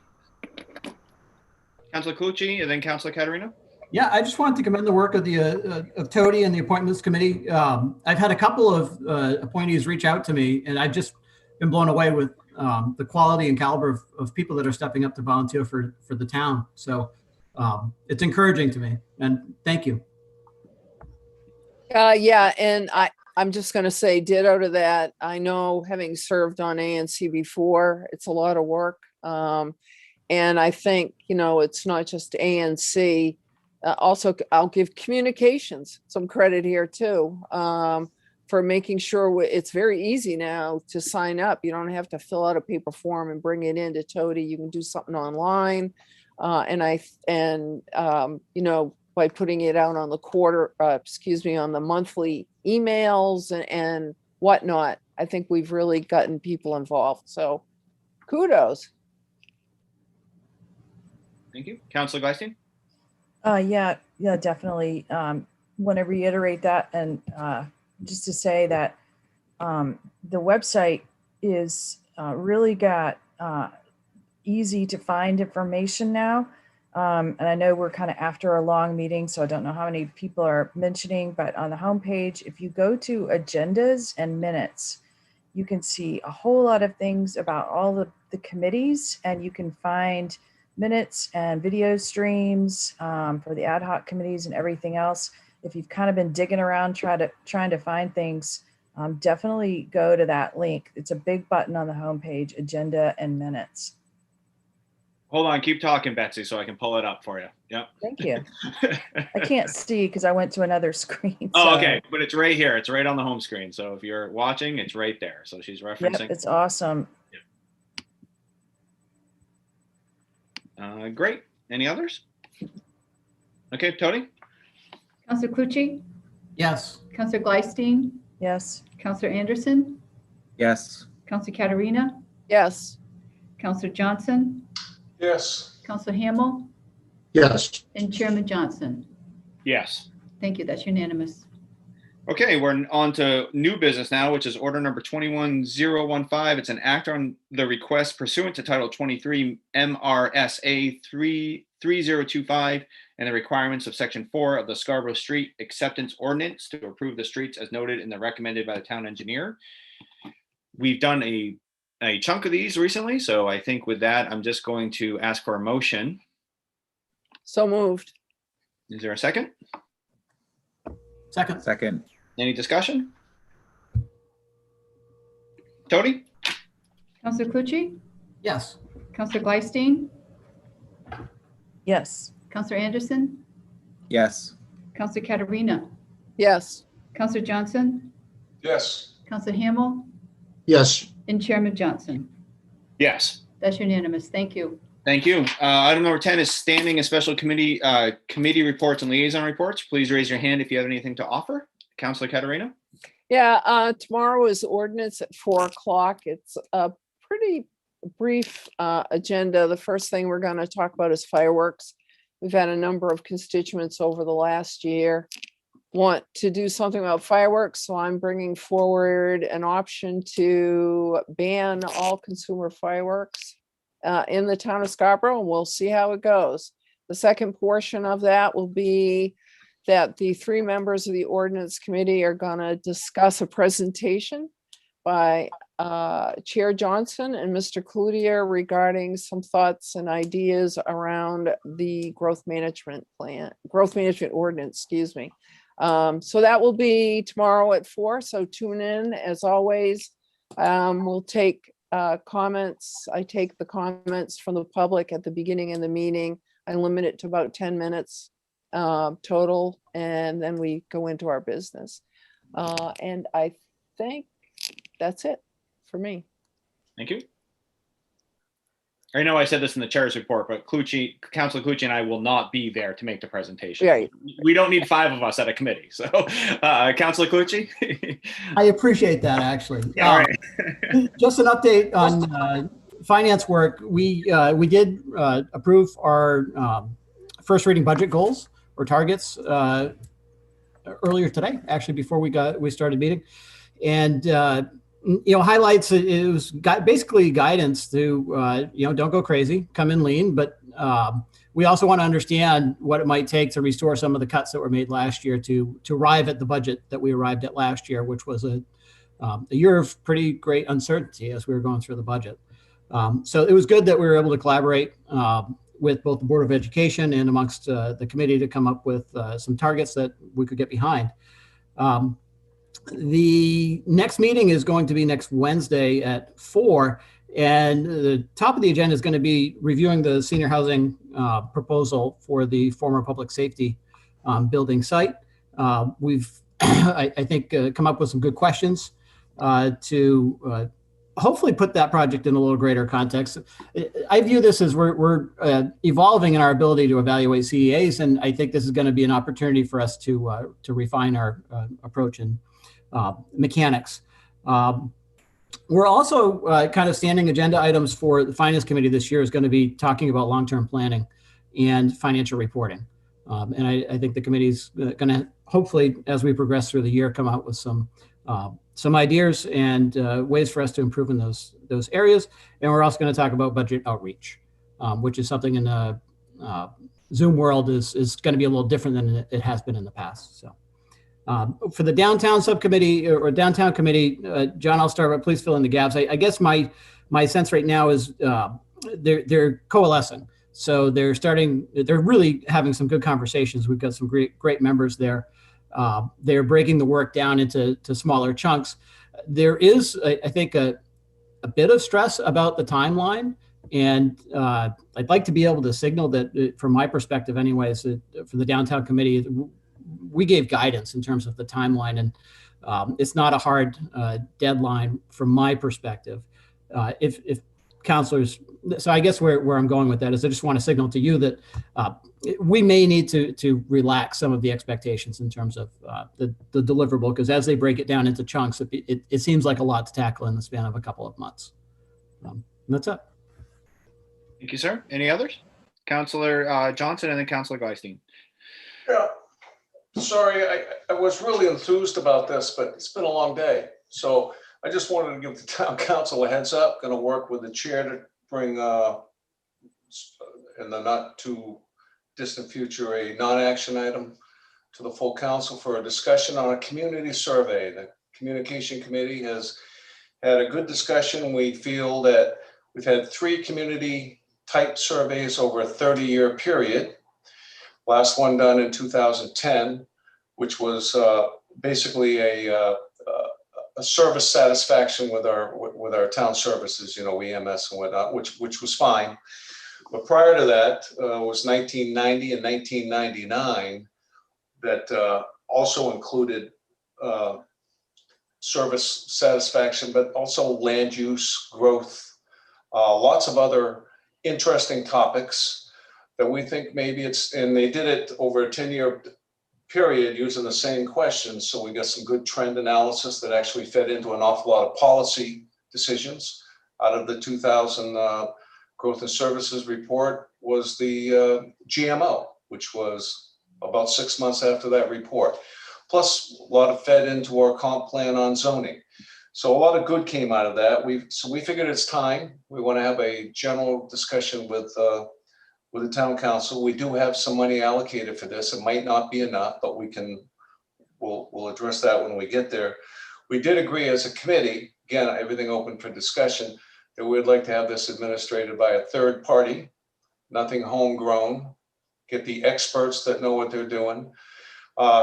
S1: Councilor Clucci and then Councilor Katarina?
S8: Yeah, I just wanted to commend the work of the of Tody and the Appointments Committee. I've had a couple of appointees reach out to me, and I've just been blown away with the quality and caliber of people that are stepping up to volunteer for the town. So it's encouraging to me, and thank you.
S2: Yeah, and I'm just going to say ditto to that. I know, having served on ANC before, it's a lot of work. And I think, it's not just ANC. Also, I'll give communications some credit here too, for making sure it's very easy now to sign up. You don't have to fill out a paper form and bring it into Tody. You can do something online. By putting it out on the on the monthly emails and whatnot, I think we've really gotten people involved. So kudos.
S1: Thank you. Councilor Glystein?
S6: Yeah, definitely. Want to reiterate that, and just to say that the website is really got easy to find information now. And I know we're kind of after a long meeting, so I don't know how many people are mentioning, but on the homepage, if you go to agendas and minutes, you can see a whole lot of things about all the committees, and you can find minutes and video streams for the ad hoc committees and everything else. If you've kind of been digging around trying to find things, definitely go to that link. It's a big button on the homepage, agenda and minutes.
S1: Hold on, keep talking, Betsy, so I can pull it up for you. Yep.
S6: Thank you. I can't see because I went to another screen.
S1: Oh, okay, but it's right here. It's right on the home screen. So if you're watching, it's right there. So she's referencing.
S6: Yep, it's awesome.
S1: Great. Any others? Okay, Tony?
S4: Counselor Clucci,
S8: Yes.
S4: Counselor Glystein,
S6: Yes.
S4: Counselor Anderson,
S5: Yes.
S4: Counselor Katarina,
S2: Yes.
S4: Counselor Johnson,
S9: Yes.
S4: Counselor Hamel,
S3: Yes.
S4: and Chairman Johnson.
S1: Yes.
S4: Thank you. That's unanimous.
S1: Okay, we're on to new business now, which is order number 21015. It's an act on the request pursuant to Title 23 MRSA 3025 and the requirements of Section 4 of the Scarborough Street Acceptance Ordinance to approve the streets as noted in the recommended by the town engineer. We've done a chunk of these recently, so I think with that, I'm just going to ask for a motion.
S2: So moved.
S1: Is there a second?
S8: Second.
S5: Second.
S1: Any discussion? Tony?
S4: Counselor Clucci,
S8: Yes.
S4: Counselor Glystein,
S6: Yes.
S4: Counselor Anderson,
S5: Yes.
S4: Counselor Katarina,
S2: Yes.
S4: Counselor Johnson,
S9: Yes.
S4: Counselor Hamel,
S3: Yes.
S4: and Chairman Johnson.
S1: Yes.
S4: That's unanimous. Thank you.
S1: Thank you. Item number 10 is standing and special committee reports and liaison reports. Please raise your hand if you have anything to offer. Councilor Katarina?
S2: Yeah, tomorrow is ordinance at 4:00. It's a pretty brief agenda. The first thing we're going to talk about is fireworks. We've had a number of constituents over the last year want to do something about fireworks, so I'm bringing forward an option to ban all consumer fireworks in the town of Scarborough, and we'll see how it goes. The second portion of that will be that the three members of the ordinance committee are going to discuss a presentation by Chair Johnson and Mr. Cloutier regarding some thoughts and ideas around the growth management ordinance, excuse me. So that will be tomorrow at 4:00. So tune in as always. We'll take comments. I take the comments from the public at the beginning of the meeting. I limit it to about 10 minutes total, and then we go into our business. And I think that's it for me.
S1: Thank you. I know I said this in the chair's report, but Councilor Clucci and I will not be there to make the presentation.
S2: Right.
S1: We don't need 5 of us at a committee. So Councilor Clucci?
S8: I appreciate that, actually.
S1: All right.
S8: Just an update on finance work. We did approve our first reading budget goals or targets earlier today, actually, before we started meeting. And highlights, it was basically guidance to don't go crazy, come in lean, but we also want to understand what it might take to restore some of the cuts that were made last year to arrive at the budget that we arrived at last year, which was a year of pretty great uncertainty as we were going through the budget. So it was good that we were able to collaborate with both the Board of Education and amongst the committee to come up with some targets that we could get behind. The next meeting is going to be next Wednesday at 4:00, and the top of the agenda is going to be reviewing the senior housing proposal for the former public safety building site. We've, I think, come up with some good questions to hopefully put that project in a little greater context. I view this as we're evolving in our ability to evaluate CEAs, and I think this is going to be an opportunity for us to refine our approach and mechanics. We're also kind of standing agenda items for the Finance Committee this year is going to be talking about long-term planning and financial reporting. And I think the committee's going to hopefully, as we progress through the year, come out with some ideas and ways for us to improve in those areas. And we're also going to talk about budget outreach, which is something in the Zoom world is going to be a little different than it has been in the past. So. For the downtown subcommittee or downtown committee, John, I'll start, but please fill in the gaps. I guess my sense right now is they're coalescing. So they're really having some good conversations. We've got some great members there. They're breaking the work down into smaller chunks. There is, I think, a bit of stress about the timeline. And I'd like to be able to signal that, from my perspective anyways, for the downtown committee, we gave guidance in terms of the timeline, and it's not a hard deadline from my perspective. If counselors, so I guess where I'm going with that is I just want to signal to you that we may need to relax some of the expectations in terms of the deliverable, because as they break it down into chunks, it seems like a lot to tackle in the span of a couple of months. And that's it.
S1: Thank you, sir. Any others? Councillor Johnson and then Councillor Gleistein.
S9: Yeah, sorry, I was really enthused about this, but it's been a long day. So I just wanted to give the town council a heads up. Going to work with the chair to bring, in the not too distant future, a non-action item to the full council for a discussion on a community survey. The communication committee has had a good discussion. We feel that we've had 3 community type surveys over a 30-year period. Last one done in 2010, which was basically a service satisfaction with our town services, EMS and whatnot, which was fine. But prior to that was 1990 and 1999 that also included service satisfaction, but also land use, growth, lots of other interesting topics that we think maybe and they did it over a 10-year period using the same questions. So we got some good trend analysis that actually fed into an awful lot of policy decisions. Out of the 2000 Growth and Services report was the GMO, which was about 6 months after that report. Plus a lot of fed into our comp plan on zoning. So a lot of good came out of that. So we figured it's time. We want to have a general discussion with the town council. We do have some money allocated for this. It might not be enough, but we'll address that when we get there. We did agree as a committee, again, everything open for discussion, that we'd like to have this administrated by a third party, nothing homegrown, get the experts that know what they're doing.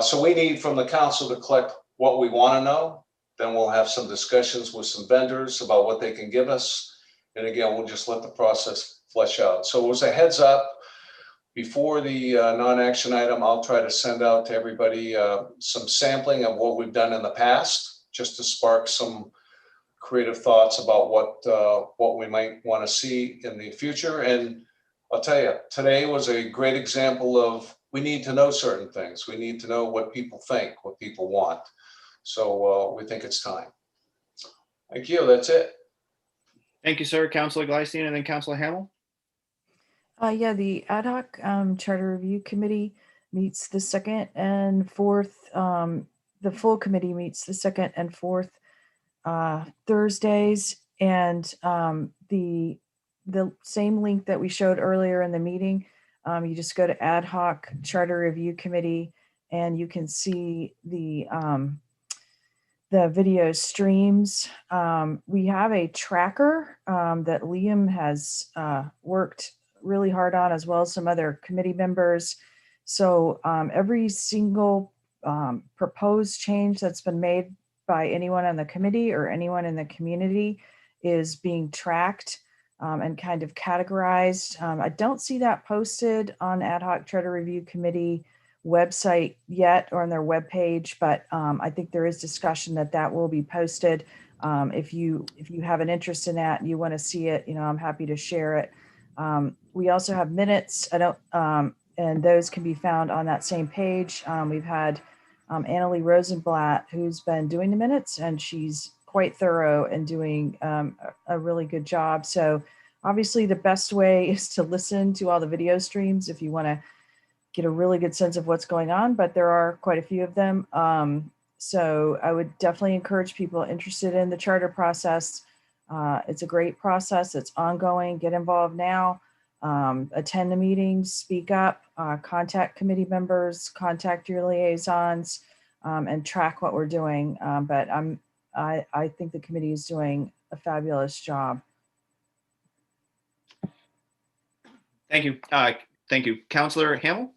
S9: So we need from the council to collect what we want to know. Then we'll have some discussions with some vendors about what they can give us. And again, we'll just let the process flesh out. So it was a heads up. Before the non-action item, I'll try to send out to everybody some sampling of what we've done in the past, just to spark some creative thoughts about what we might want to see in the future. And I'll tell you, today was a great example of we need to know certain things. We need to know what people think, what people want. So we think it's time. Thank you. That's it.
S1: Thank you, sir. Councillor Gleistein and then Councillor Hamel.
S6: Yeah, the ad hoc charter review committee meets the 2nd and 4th. The full committee meets the 2nd and 4th Thursdays, and the same link that we showed earlier in the meeting. You just go to ad hoc charter review committee, and you can see the video streams. We have a tracker that Liam has worked really hard on, as well as some other committee members. So every single proposed change that's been made by anyone on the committee or anyone in the community is being tracked and kind of categorized. I don't see that posted on Ad Hoc Charter Review Committee website yet or on their webpage, but I think there is discussion that will be posted. If you have an interest in that and you want to see it, I'm happy to share it. We also have minutes. And those can be found on that same page. We've had Annalie Rosenblatt, who's been doing the minutes, and she's quite thorough and doing a really good job. So obviously the best way is to listen to all the video streams if you want to get a really good sense of what's going on, but there are quite a few of them. So I would definitely encourage people interested in the charter process. It's a great process. It's ongoing. Get involved now. Attend the meetings, speak up, contact committee members, contact your liaisons, and track what we're doing. But I think the committee is doing a fabulous job.
S1: Thank you. Thank you. Councillor Hamel?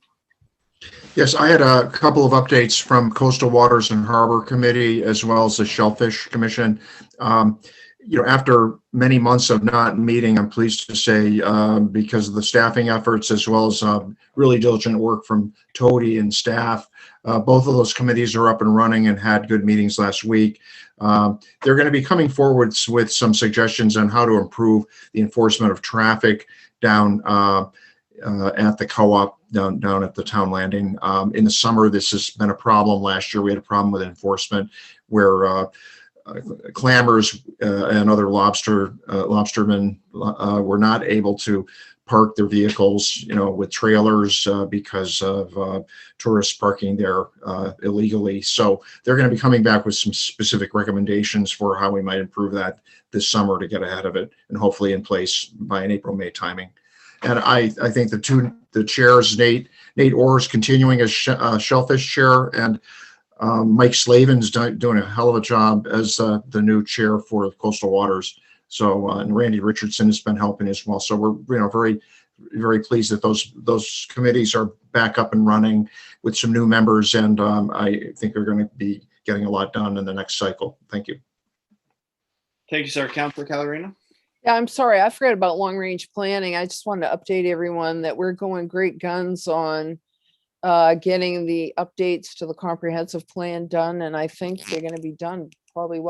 S3: Yes, I had a couple of updates from Coastal Waters and Harbor Committee, as well as the Shellfish Commission. after many months of not meeting, I'm pleased to say, because of the staffing efforts as well as really diligent work from Tody and staff, both of those committees are up and running and had good meetings last week. They're going to be coming forward with some suggestions on how to improve the enforcement of traffic down at the co-op down at the town landing. In the summer, this has been a problem. Last year, we had a problem with enforcement where clammers and other lobstermen were not able to park their vehicles, with trailers because of tourists parking there illegally. So they're going to be coming back with some specific recommendations for how we might improve that this summer to get ahead of it and hopefully in place by an April-May timing. And I think the chairs, Nate Orr is continuing as Shellfish chair, and Mike Slavin's doing a hell of a job as the new chair for Coastal Waters. So, and Randy Richardson has been helping as well. So we're, very, very pleased that those committees are back up and running with some new members. And I think we're going to be getting a lot done in the next cycle. Thank you.
S1: Thank you, sir. Councilor Calarina.
S2: Yeah, I'm sorry, I forgot about long range planning. I just wanted to update everyone that we're going great guns on getting the updates to the comprehensive plan done. And I think they're going to be done probably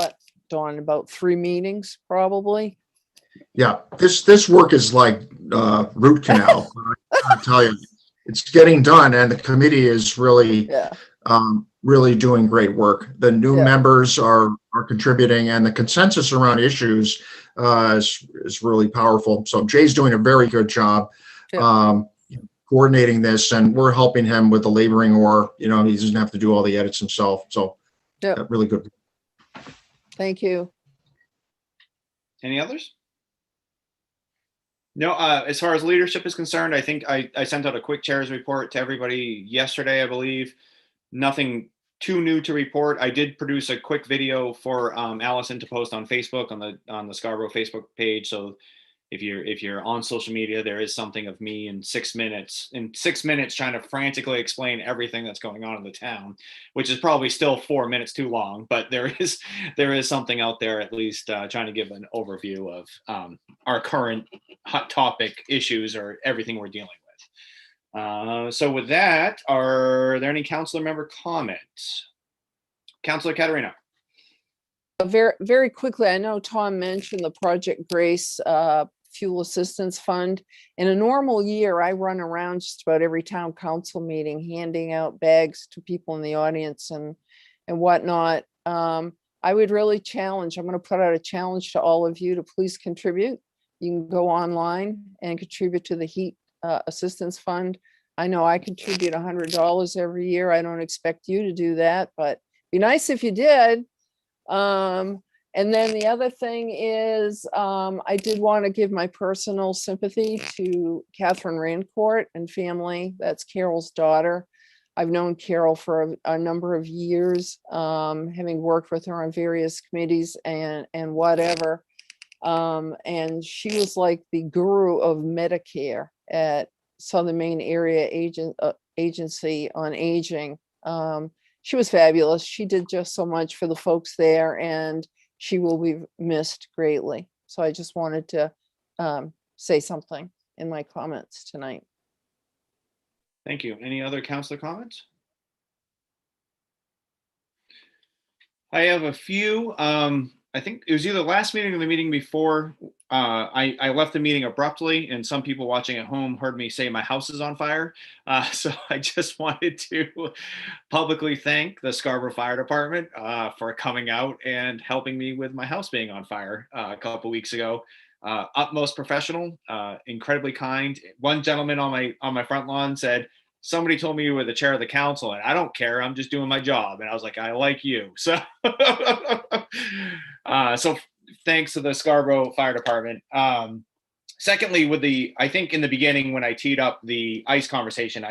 S2: Dawn, about 3 meetings, probably.
S3: Yeah, this work is like root canal. I tell you, it's getting done, and the committee is really, really doing great work. The new members are contributing, and the consensus around issues is really powerful. So Jay's doing a very good job coordinating this, and we're helping him with the laboring, or he doesn't have to do all the edits himself. So really good.
S2: Thank you.
S1: Any others? No, as far as leadership is concerned, I think I sent out a quick chair's report to everybody yesterday, I believe. Nothing too new to report. I did produce a quick video for Allison to post on Facebook, on the Scarborough Facebook page. So if you're on social media, there is something of me in 6 minutes, trying to frantically explain everything that's going on in the town, which is probably still 4 minutes too long, but there is something out there, at least trying to give an overview of our current hot topic issues or everything we're dealing with. So with that, are there any councilor member comments? Councilor Caterina.
S2: Very, very quickly, I know Tom mentioned the Project Grace Fuel Assistance Fund. In a normal year, I run around just about every town council meeting, handing out bags to people in the audience and whatnot. I would really challenge, I'm going to put out a challenge to all of you to please contribute. You can go online and contribute to the Heat Assistance Fund. I know I contribute $100 every year. I don't expect you to do that, but it'd be nice if you did. And then the other thing is, I did want to give my personal sympathy to Catherine Rancourt and family. That's Carol's daughter. I've known Carol for a number of years, having worked with her on various committees and whatever. And she was like the guru of Medicare at Southern Maine Area Agency on Aging. She was fabulous. She did just so much for the folks there, and she will be missed greatly. So I just wanted to say something in my comments tonight.
S1: Thank you. Any other councilor comments? I have a few. I think it was either last meeting or the meeting before. I left the meeting abruptly, and some people watching at home heard me say my house is on fire. So I just wanted to publicly thank the Scarborough Fire Department for coming out and helping me with my house being on fire a couple weeks ago. Utmost professional, incredibly kind. One gentleman on my front lawn said, "Somebody told me you were the chair of the council," and I don't care. I'm just doing my job. And I was like, I like you. So, so thanks to the Scarborough Fire Department. Secondly, I think in the beginning when I teed up the ICE conversation,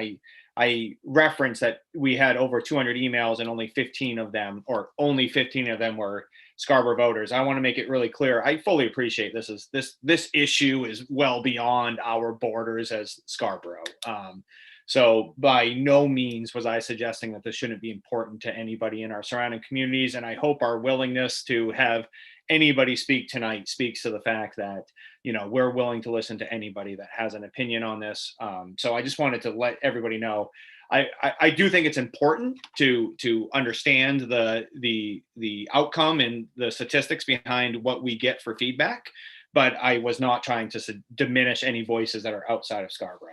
S1: I referenced that we had over 200 emails and only 15 of them were Scarborough voters. I want to make it really clear. I fully appreciate this issue is well beyond our borders as Scarborough. So by no means was I suggesting that this shouldn't be important to anybody in our surrounding communities. And I hope our willingness to have anybody speak tonight speaks to the fact that, you know, we're willing to listen to anybody that has an opinion on this. So I just wanted to let everybody know. I do think it's important to understand the outcome and the statistics behind what we get for feedback, but I was not trying to diminish any voices that are outside of Scarborough.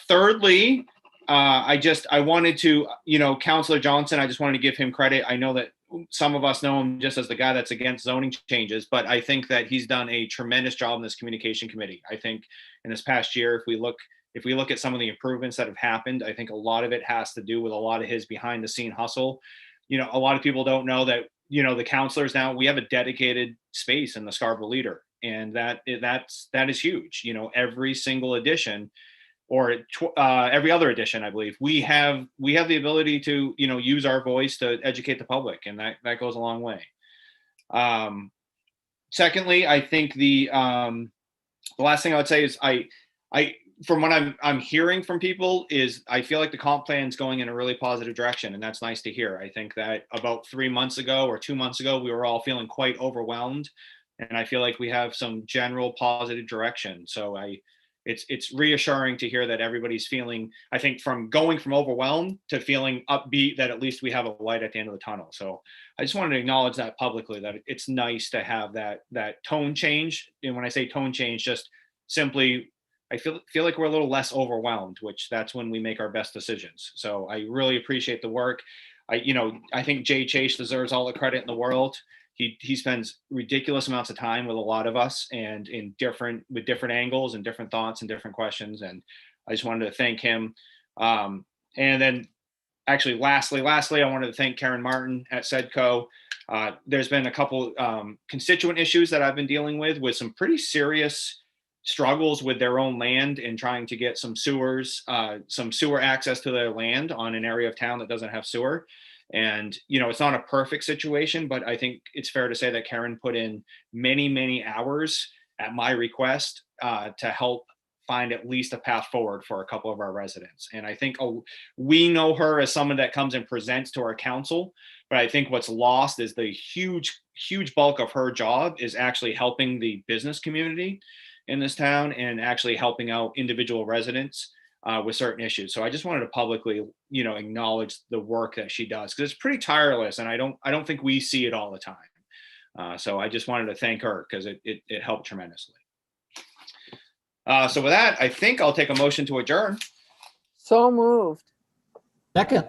S1: Thirdly, I wanted to, you know, Councillor Johnson, I just wanted to give him credit. I know that some of us know him just as the guy that's against zoning changes, but I think that he's done a tremendous job in this communication committee. I think in this past year, if we look at some of the improvements that have happened, I think a lot of it has to do with a lot of his behind the scene hustle. You know, a lot of people don't know that, you know, the councilors now, we have a dedicated space in the Scarborough Leader, and that is huge. You know, every single edition, or every other edition, I believe, we have the ability to, you know, use our voice to educate the public, and that goes a long way. Secondly, I think the last thing I would say is I from what I'm hearing from people is I feel like the comp plan is going in a really positive direction, and that's nice to hear. I think that about 3 months ago or 2 months ago, we were all feeling quite overwhelmed, and I feel like we have some general positive direction. So it's reassuring to hear that everybody's feeling, I think, from going from overwhelmed to feeling upbeat, that at least we have a light at the end of the tunnel. So I just wanted to acknowledge that publicly, that it's nice to have that tone change. And when I say tone change, just simply, I feel like we're a little less overwhelmed, which that's when we make our best decisions. So I really appreciate the work. I think Jay Chase deserves all the credit in the world. He spends ridiculous amounts of time with a lot of us, and with different angles and different thoughts and different questions. And I just wanted to thank him. And then actually, lastly, I wanted to thank Karen Martin at SEDCO. There's been a couple constituent issues that I've been dealing with some pretty serious struggles with their own land and trying to get some sewer access to their land on an area of town that doesn't have sewer. And, you know, it's not a perfect situation, but I think it's fair to say that Karen put in many, many hours at my request to help find at least a path forward for a couple of our residents. And I think we know her as someone that comes and presents to our council, but I think what's lost is the huge bulk of her job is actually helping the business community in this town and actually helping out individual residents with certain issues. So I just wanted to publicly, you know, acknowledge the work that she does, because it's pretty tireless, and I don't think we see it all the time. So I just wanted to thank her because it helped tremendously. So with that, I think I'll take a motion to adjourn.
S2: So moved.
S8: Second.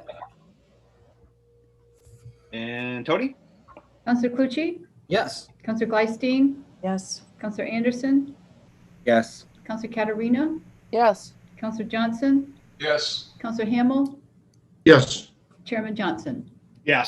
S1: And Tony?
S4: Counselor Clucci?
S8: Yes.
S4: Counselor Gleisteen?
S6: Yes.
S4: Counselor Anderson?
S5: Yes.
S4: Counselor Katarina?
S2: Yes.
S4: Counselor Johnson?
S9: Yes.
S4: Counselor Hamel?
S3: Yes.
S4: Chairman Johnson?
S1: Yes.